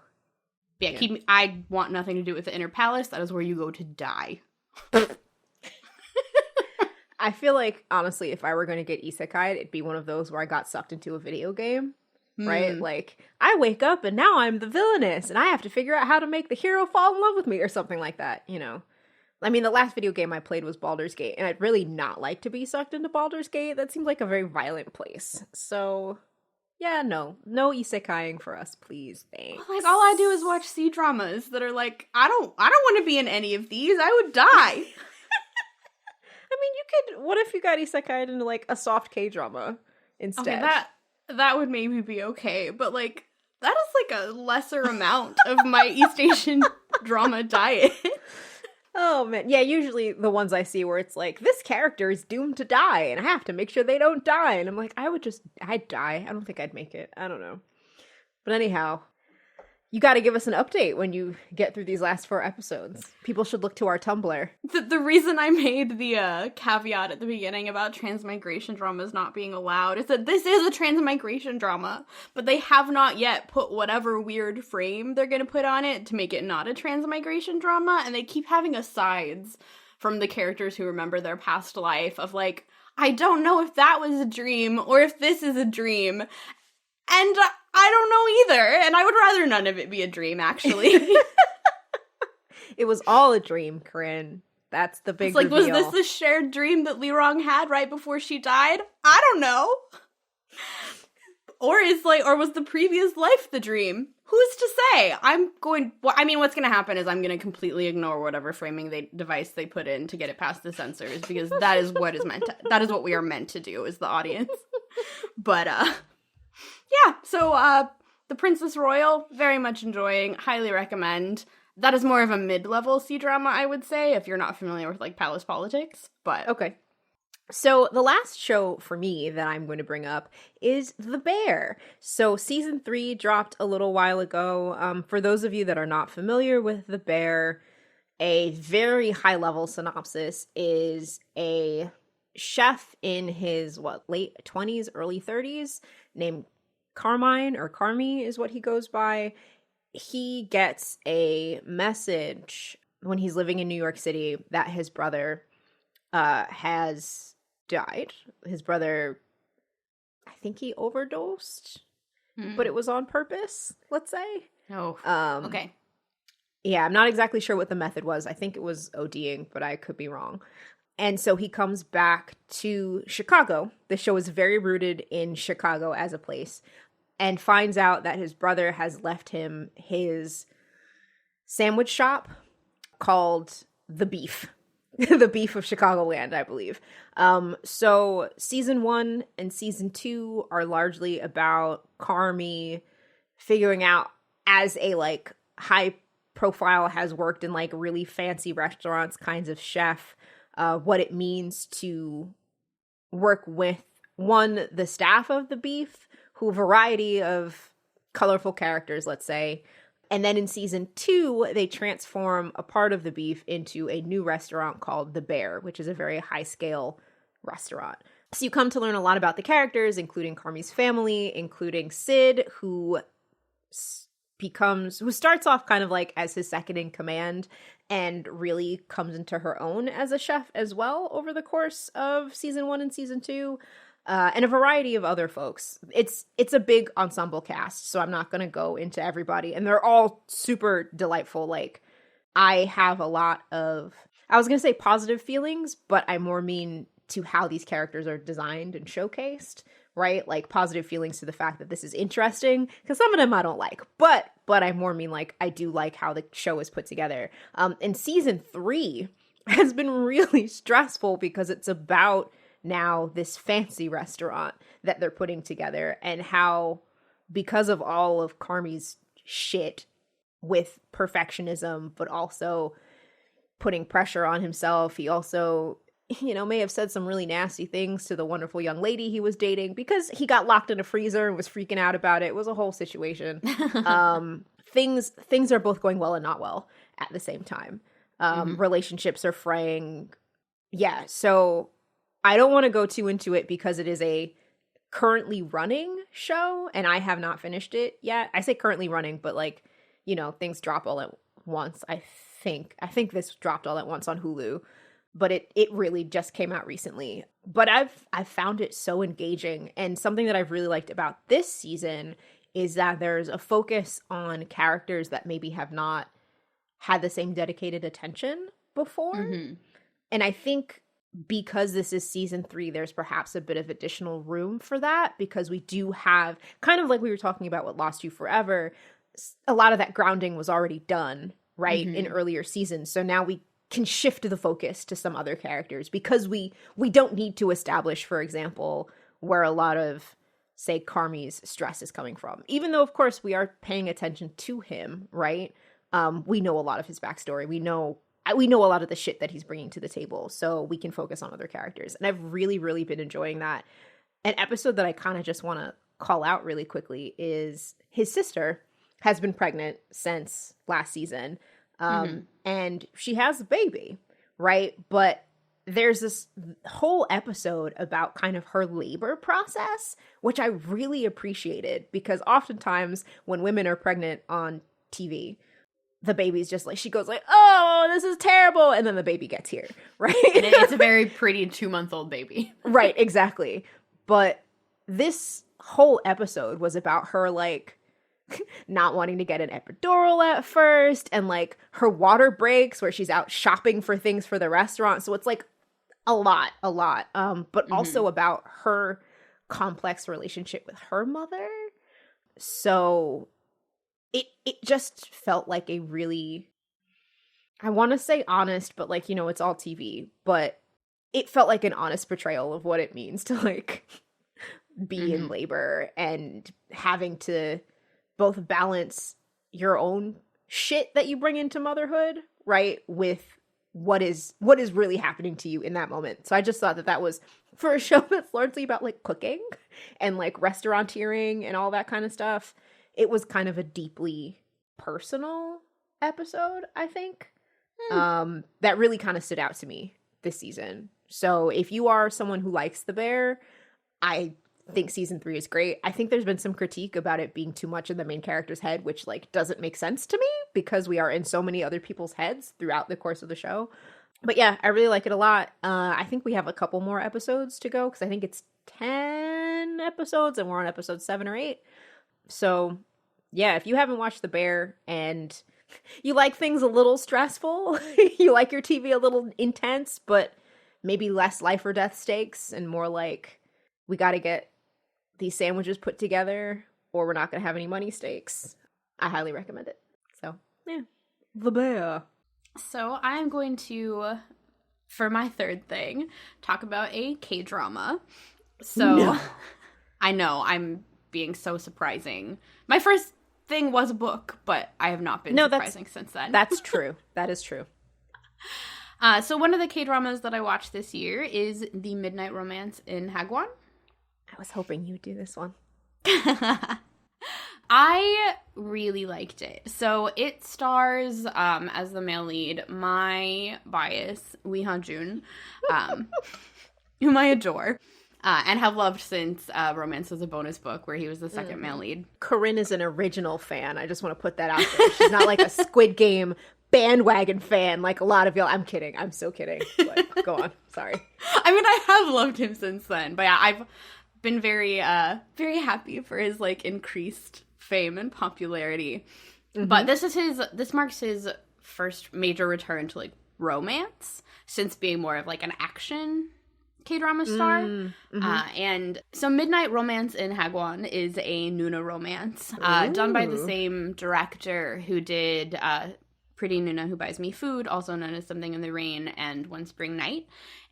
Yeah, I want nothing to do with the inner palace. That is where you go to die. I feel like, honestly, if I were going to get isekai'd, it'd be one of those where I got sucked into a video game, right? Like, I wake up and now I'm the villainess, and I have to figure out how to make the hero fall in love with me, or something like that, you know? I mean, the last video game I played was Baldur's Gate, and I'd really not like to be sucked into Baldur's Gate. That seems like a very violent place. So, yeah, no isekai'ing for us, please, thanks. Like, all I do is watch C-dramas that are like, I don't want to be in any of these. I would die. I mean, you could. What if you got isekai'd into like a soft K-drama instead? Okay, that would maybe be okay, but like that is like a lesser amount of my East Asian drama diet. Oh man, yeah. Usually the ones I see where it's like this character is doomed to die, and I have to make sure they don't die, and I'm like, I'd die. I don't think I'd make it. I don't know. But anyhow, you got to give us an update when you get through these last 4 episodes. People should look to our Tumblr. The reason I made the caveat at the beginning about transmigration dramas not being allowed is that this is a transmigration drama, but they have not yet put whatever weird frame they're going to put on it to make it not a transmigration drama, and they keep having asides from the characters who remember their past life of like, I don't know if that was a dream or if this is a dream. And I don't know either, and I would rather none of it be a dream, actually. It was all a dream, Corinne. That's the big reveal. Was this the shared dream that Lee Rong had right before she died? I don't know. Or was the previous life the dream? Who's to say? What's going to happen is I'm going to completely ignore whatever framing device they put in to get it past the censors, because that is what what we are meant to do as the audience. But, yeah, so The Princess Royal, very much enjoying, highly recommend. That is more of a mid-level C-drama, I would say, if you're not familiar with, like, palace politics, but... Okay. So the last show for me that I'm going to bring up is The Bear. So season 3 dropped a little while ago. For those of you that are not familiar with The Bear, a very high-level synopsis is a chef in his, late 20s, early 30s, named Carmine, or Carmi is what he goes by. He gets a message when he's living in New York City that his brother has died. His brother, I think he overdosed, but it was on purpose, let's say. Oh, okay. Yeah, I'm not exactly sure what the method was. I think it was ODing, but I could be wrong. And so he comes back to Chicago. The show is very rooted in Chicago as a place, and finds out that his brother has left him his sandwich shop called The Beef. The Beef of Chicagoland, I believe. So season 1 and season 2 are largely about Carmi figuring out, as a like high profile, has worked in like really fancy restaurants kinds of chef, what it means to work with the staff of The Beef, who a variety of colorful characters, let's say, And then in season 2, they transform a part of the beef into a new restaurant called The Bear, which is a very high-scale restaurant. So you come to learn a lot about the characters, including Carmi's family, including Sid, who starts off kind of like as his second in command and really comes into her own as a chef as well over the course of season 1 and season 2. And a variety of other folks. It's a big ensemble cast, so I'm not going to go into everybody. And they're all super delightful. Like, I have a lot of, I was going to say positive feelings, but I more mean to how these characters are designed and showcased, right? Like, positive feelings to the fact that this is interesting, because some of them I don't like. But I more mean, like, I do like how the show is put together. And season 3 has been really stressful because it's about now this fancy restaurant that they're putting together, and how, because of all of Carmi's shit with perfectionism, but also putting pressure on himself, he also, may have said some really nasty things to the wonderful young lady he was dating because he got locked in a freezer and was freaking out about it. It was a whole situation. Things are both going well and not well at the same time. Relationships are fraying. Yeah, so I don't want to go too into it because it is a currently running show and I have not finished it yet. I say currently running, but like, things drop all at once. I think this dropped all at once on Hulu, but it really just came out recently. But I've found it so engaging, and something that I've really liked about this season is that there's a focus on characters that maybe have not had the same dedicated attention before. Mm-hmm. And I think because this is season 3, there's perhaps a bit of additional room for that, because we do have, kind of like we were talking about with Lost You Forever, a lot of that grounding was already done, right, in earlier seasons. So now we can shift the focus to some other characters, because we don't need to establish, for example, where a lot of, say, Carmi's stress is coming from. Even though, of course, we are paying attention to him, right? We know a lot of his backstory. We know a lot of the shit that he's bringing to the table, so we can focus on other characters. And I've really, really been enjoying that. An episode that I kind of just want to call out really quickly is his sister has been pregnant since last season. And she has a baby, right? But there's this whole episode about kind of her labor process, which I really appreciated, because oftentimes when women are pregnant on TV, the baby's just like, she goes like, oh, this is terrible. And then the baby gets here, right? And it's a very pretty 2-month-old baby. Right, exactly. But this whole episode was about her, like, not wanting to get an epidural at first, and like her water breaks where she's out shopping for things for the restaurant. So it's like a lot. But also about her complex relationship with her mother. So it just felt like a really, I want to say honest, but like, it's all TV, but it felt like an honest portrayal of what it means to like be in labor and having to both balance your own shit that you bring into motherhood, right, with what is really happening to you in that moment. So I just thought that was, for a show that's largely about like cooking and like restauranteering and all that kind of stuff, it was kind of a deeply personal episode, I think, that really kind of stood out to me this season. So if you are someone who likes The Bear, I think season 3 is great. I think there's been some critique about it being too much in the main character's head, which like doesn't make sense to me because we are in so many other people's heads throughout the course of the show. But yeah, I really like it a lot. I think we have a couple more episodes to go because I think it's 10 episodes and we're on episode 7 or 8. So yeah, if you haven't watched The Bear and you like things a little stressful, you like your TV a little intense, but maybe less life or death stakes and more like, we got to get these sandwiches put together or we're not going to have any money stakes, I highly recommend it. So, yeah. The Bear. So, I'm going to, for my third thing, talk about a K-drama. So, no. I know, I'm being so surprising. My first thing was a book, but I have not been surprising since then. That's true. That is true. So, one of the K-dramas that I watched this year is The Midnight Romance in Hagwon. I was hoping you would do this one. I really liked it. So it stars as the male lead my bias, Lee Ha-jun, whom I adore. And have loved since Romance Was a Bonus Book, where he was the second male lead. Corinne is an original fan. I just want to put that out there. She's not like a Squid Game bandwagon fan like a lot of y'all. I'm kidding. I'm so kidding. But go on. Sorry. I mean, I have loved him since then. But yeah, I've been very, very happy for his, like, increased fame and popularity. Mm-hmm. But this marks his first major return to, like, romance since being more of, like, an action K-drama star. Mm-hmm. And so Midnight Romance in Hagwon is a Nuna romance done by the same director who did Pretty Nuna Who Buys Me Food, also known as Something in the Rain and One Spring Night.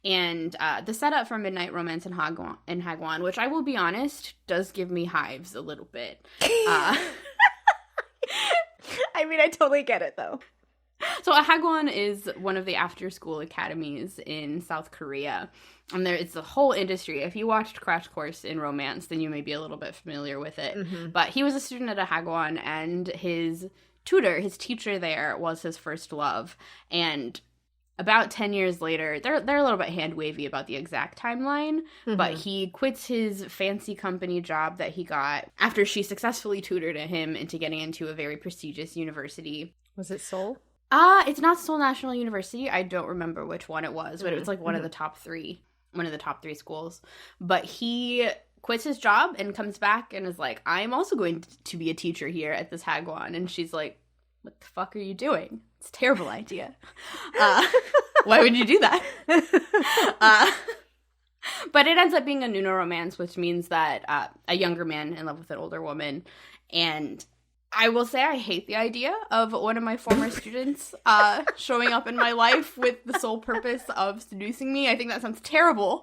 And the setup for Midnight Romance in Hagwon, which I will be honest, does give me hives a little bit. I mean, I totally get it, though. So Hagwon is one of the after-school academies in South Korea. And it's a whole industry. If you watched Crash Course in Romance, then you may be a little bit familiar with it. Mm-hmm. But he was a student at a Hagwon, and his teacher there, was his first love. And about 10 years later, they're a little bit hand-wavy about the exact timeline, but he quits his fancy company job that he got after she successfully tutored him into getting into a very prestigious university. Was it Seoul? It's not Seoul National University. I don't remember which one it was, but it was like one of the top three schools. But he quits his job and comes back and is like, I'm also going to be a teacher here at this Hagwon. And she's like, what the fuck are you doing? It's a terrible idea. Why would you do that? But it ends up being a Nuna romance, which means that a younger man in love with an older woman. And I will say I hate the idea of one of my former students showing up in my life with the sole purpose of seducing me. I think that sounds terrible.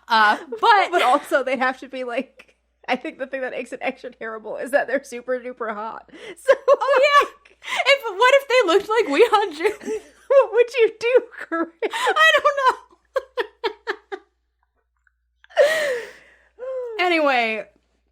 But also they'd have to be like, I think the thing that makes it extra terrible is that they're super duper hot. So, yeah. What if they looked like Wee Ha-jun? What would you do, Corinne? I don't know. Anyway.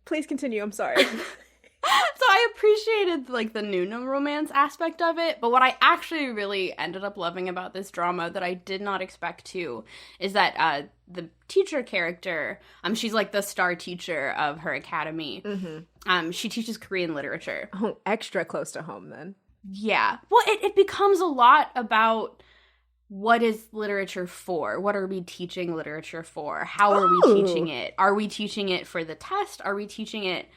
Please continue. I'm sorry. So I appreciated, like, the Nuna romance aspect of it, but what I actually really ended up loving about this drama that I did not expect to is that the teacher character, she's, like, the star teacher of her academy. Mm-hmm. She teaches Korean literature. Oh, extra close to home, then. Yeah. Well, it becomes a lot about what is literature for? What are we teaching literature for? How are we teaching it? Are we teaching it for the test? Are we teaching it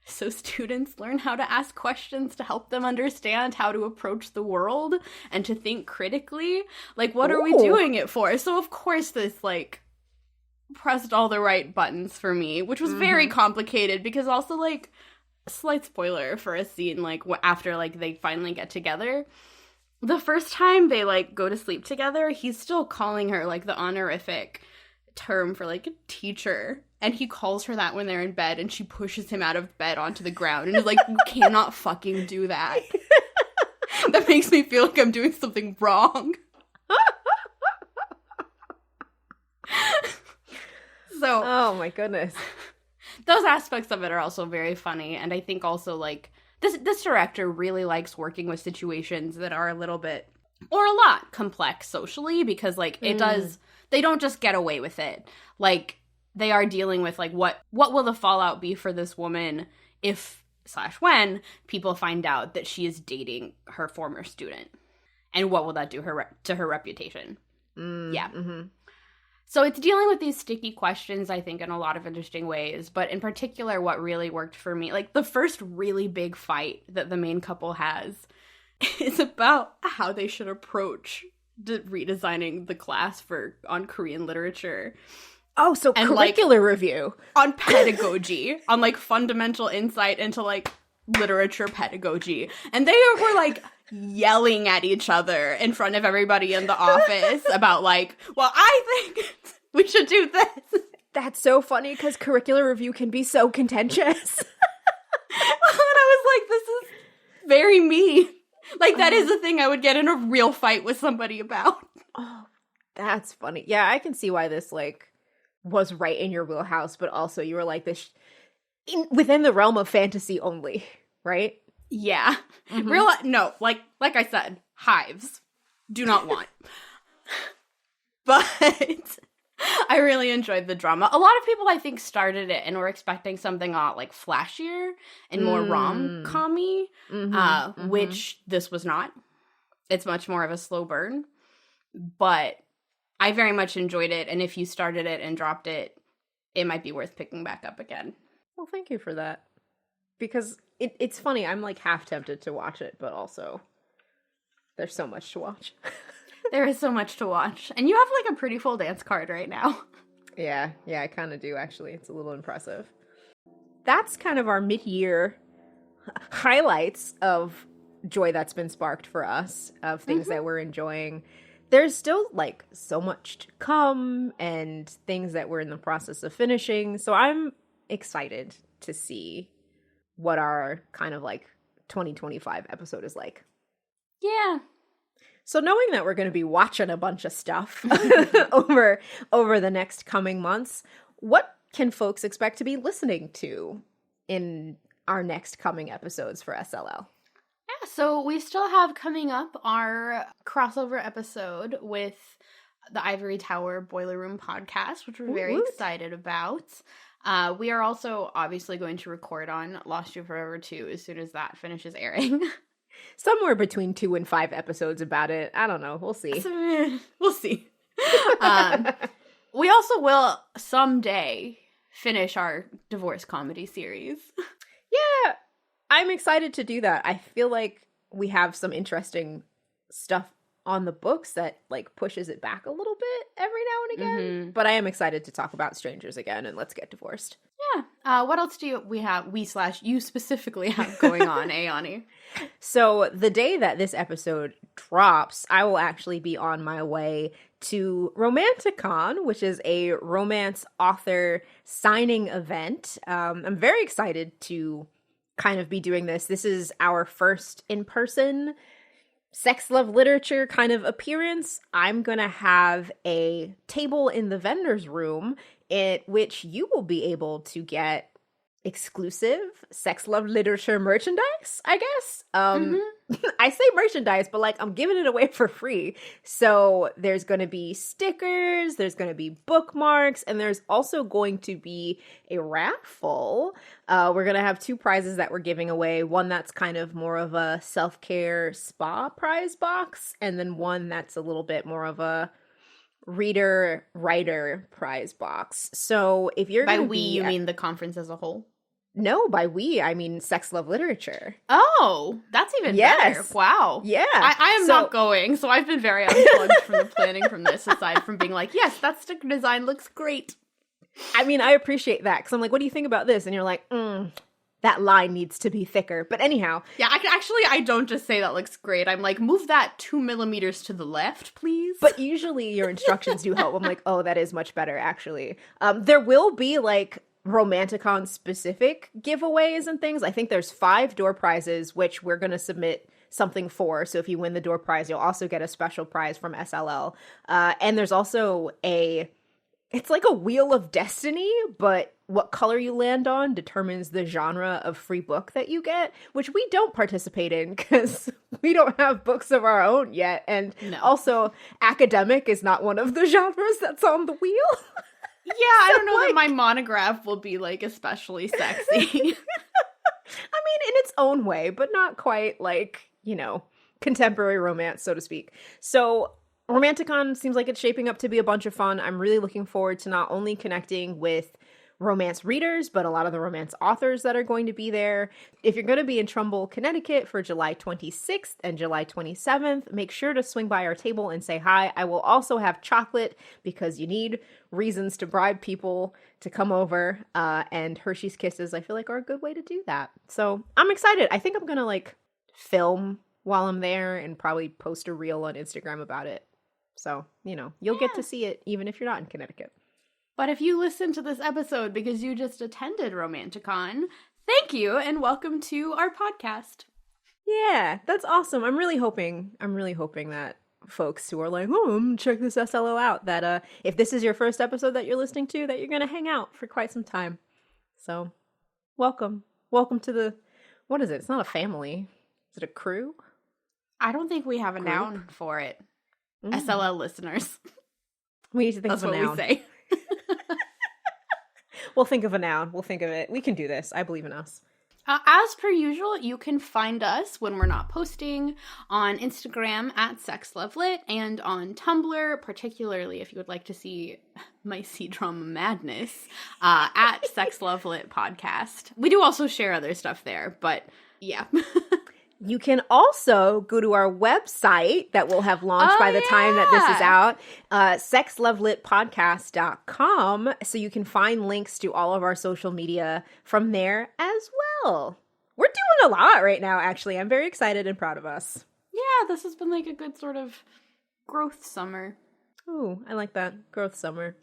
so students learn how to ask questions to help them understand how to approach the world and to think critically? Like, what are we doing it for? So, of course, this, like, pressed all the right buttons for me, which was very complicated because also, like, slight spoiler for a scene, like, after, like, they finally get together. The first time they, like, go to sleep together, he's still calling her, like, the honorific term for, like, a teacher. And he calls her that when they're in bed, and she pushes him out of bed onto the ground and is like, you cannot fucking do that. That makes me feel like I'm doing something wrong. So, oh my goodness. Those aspects of it are also very funny, and I think also, like, this director really likes working with situations that are a little bit, or a lot, complex socially, because, like, they don't just get away with it. Like, they are dealing with, like, what will the fallout be for this woman if/when people find out that she is dating her former student? And what will that do to her reputation? Yeah. Mm-hmm. So it's dealing with these sticky questions, I think, in a lot of interesting ways. But in particular, what really worked for me, like, the first really big fight that the main couple has is about how they should approach redesigning the class on Korean literature. Oh, so and curricular review. On pedagogy. On, like, fundamental insight into, like, literature pedagogy. And they were, like, yelling at each other in front of everybody in the office about, like, well, I think we should do this. That's so funny because curricular review can be so contentious. And I was like, this is very me. Like, that is a thing I would get in a real fight with somebody about. Oh, that's funny. Yeah, I can see why this, like, was right in your wheelhouse, but also you were like this within the realm of fantasy only. right? Yeah. No, like I said, hives. Do not want. But I really enjoyed the drama. A lot of people, I think, started it and were expecting something like flashier and more rom-com-y, which this was not. It's much more of a slow burn. But I very much enjoyed it, and if you started it and dropped it, it might be worth picking back up again. Well, thank you for that. Because it's funny, I'm like half tempted to watch it, but also there's so much to watch. There is so much to watch. And you have like a pretty full dance card right now. Yeah, I kind of do, actually. It's a little impressive. That's kind of our mid-year highlights of joy that's been sparked for us, of things that we're enjoying. There's still like so much to come and things that we're in the process of finishing. So I'm excited to see what our kind of like 2025 episode is like. Yeah. So knowing that we're going to be watching a bunch of stuff over the next coming months, what can folks expect to be listening to in our next coming episodes for SLL? Yeah, so we still have coming up our crossover episode with the Ivory Tower Boiler Room podcast, which we're very excited about. We are also obviously going to record on Lost You Forever 2 as soon as that finishes airing. Somewhere between 2 and 5 episodes about it. I don't know. We'll see. We'll see. We also will someday finish our divorce comedy series. Yeah, I'm excited to do that. I feel like we have some interesting stuff on the books that like pushes it back a little bit every now and again. But I am excited to talk about Strangers again and Let's Get Divorced. Yeah. What else do you specifically have going on, Ayani? So the day that this episode drops, I will actually be on my way to Romanticon, which is a romance author signing event. I'm very excited to kind of be doing this. This is our first in-person sex love literature kind of appearance. I'm going to have a table in the vendor's room at which you will be able to get exclusive sex love literature merchandise, I guess. I say merchandise, but like I'm giving it away for free. So there's going to be stickers, there's going to be bookmarks, and there's also going to be a raffle. We're going to have 2 prizes that we're giving away. One that's kind of more of a self-care spa prize box, and then one that's a little bit more of a reader-writer prize box. So if you're By we, you mean the conference as a whole? No, by we, I mean sex love literature. Oh, that's even better. Wow. Yeah. I am not going, so I've been very unplugged from the planning from this, aside from being like, yes, that sticker design looks great. I mean, I appreciate that, because I'm like, what do you think about this? And you're like, that line needs to be thicker. But anyhow. Yeah, I don't just say that looks great. I'm like, move that 2 millimeters to the left, please. But usually your instructions do help. I'm like, oh, that is much better, actually. There will be like Romanticon specific giveaways and things. I think there's 5 door prizes, which we're going to submit something for. So if you win the door prize, you'll also get a special prize from SLL. And there's also it's like a Wheel of Destiny, but what color you land on determines the genre of free book that you get, which we don't participate in because we don't have books of our own yet. And also academic is not one of the genres that's on the wheel. Yeah, I don't know that my monograph will be, like, especially sexy. I mean, in its own way, but not quite, like, contemporary romance, so to speak. So Romanticon seems like it's shaping up to be a bunch of fun. I'm really looking forward to not only connecting with romance readers, but a lot of the romance authors that are going to be there. If you're going to be in Trumbull, Connecticut for July 26th and July 27th, make sure to swing by our table and say hi. I will also have chocolate because you need reasons to bribe people to come over, and Hershey's Kisses, I feel like, are a good way to do that. So I'm excited. I think I'm going to like film while I'm there and probably post a reel on Instagram about it. So, you'll get to see it even if you're not in Connecticut. But if you listen to this episode because you just attended Romanticon, thank you and welcome to our podcast. Yeah, that's awesome. I'm really hoping that folks who are like, check this SLO out, that if this is your first episode that you're listening to, that you're going to hang out for quite some time. So, welcome. Welcome to the What is it? It's not a family. Is it a crew? I don't think we have a Group? noun for it. SLL listeners. We need to think That's of a what noun. we say. We'll think of a noun. We'll think of it. We can do this. I believe in us. As per usual, you can find us when we're not posting on Instagram at SexLoveLit and on Tumblr, particularly if you would like to see my CDrama madness, at SexLoveLit Podcast. We do also share other stuff there, but yeah. You can also go to our website that will have launched by the time that this is out, sexlovelitpodcast.com. So you can find links to all of our social media from there as well. We're doing a lot right now, actually. I'm very excited and proud of us. Yeah, this has been like a good sort of growth summer. Ooh, I like that. Growth summer.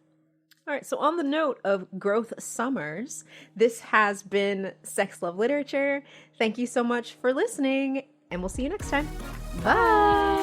All right, so on the note of growth summers, this has been Sex Love Literature. Thank you so much for listening, and we'll see you next time. Bye!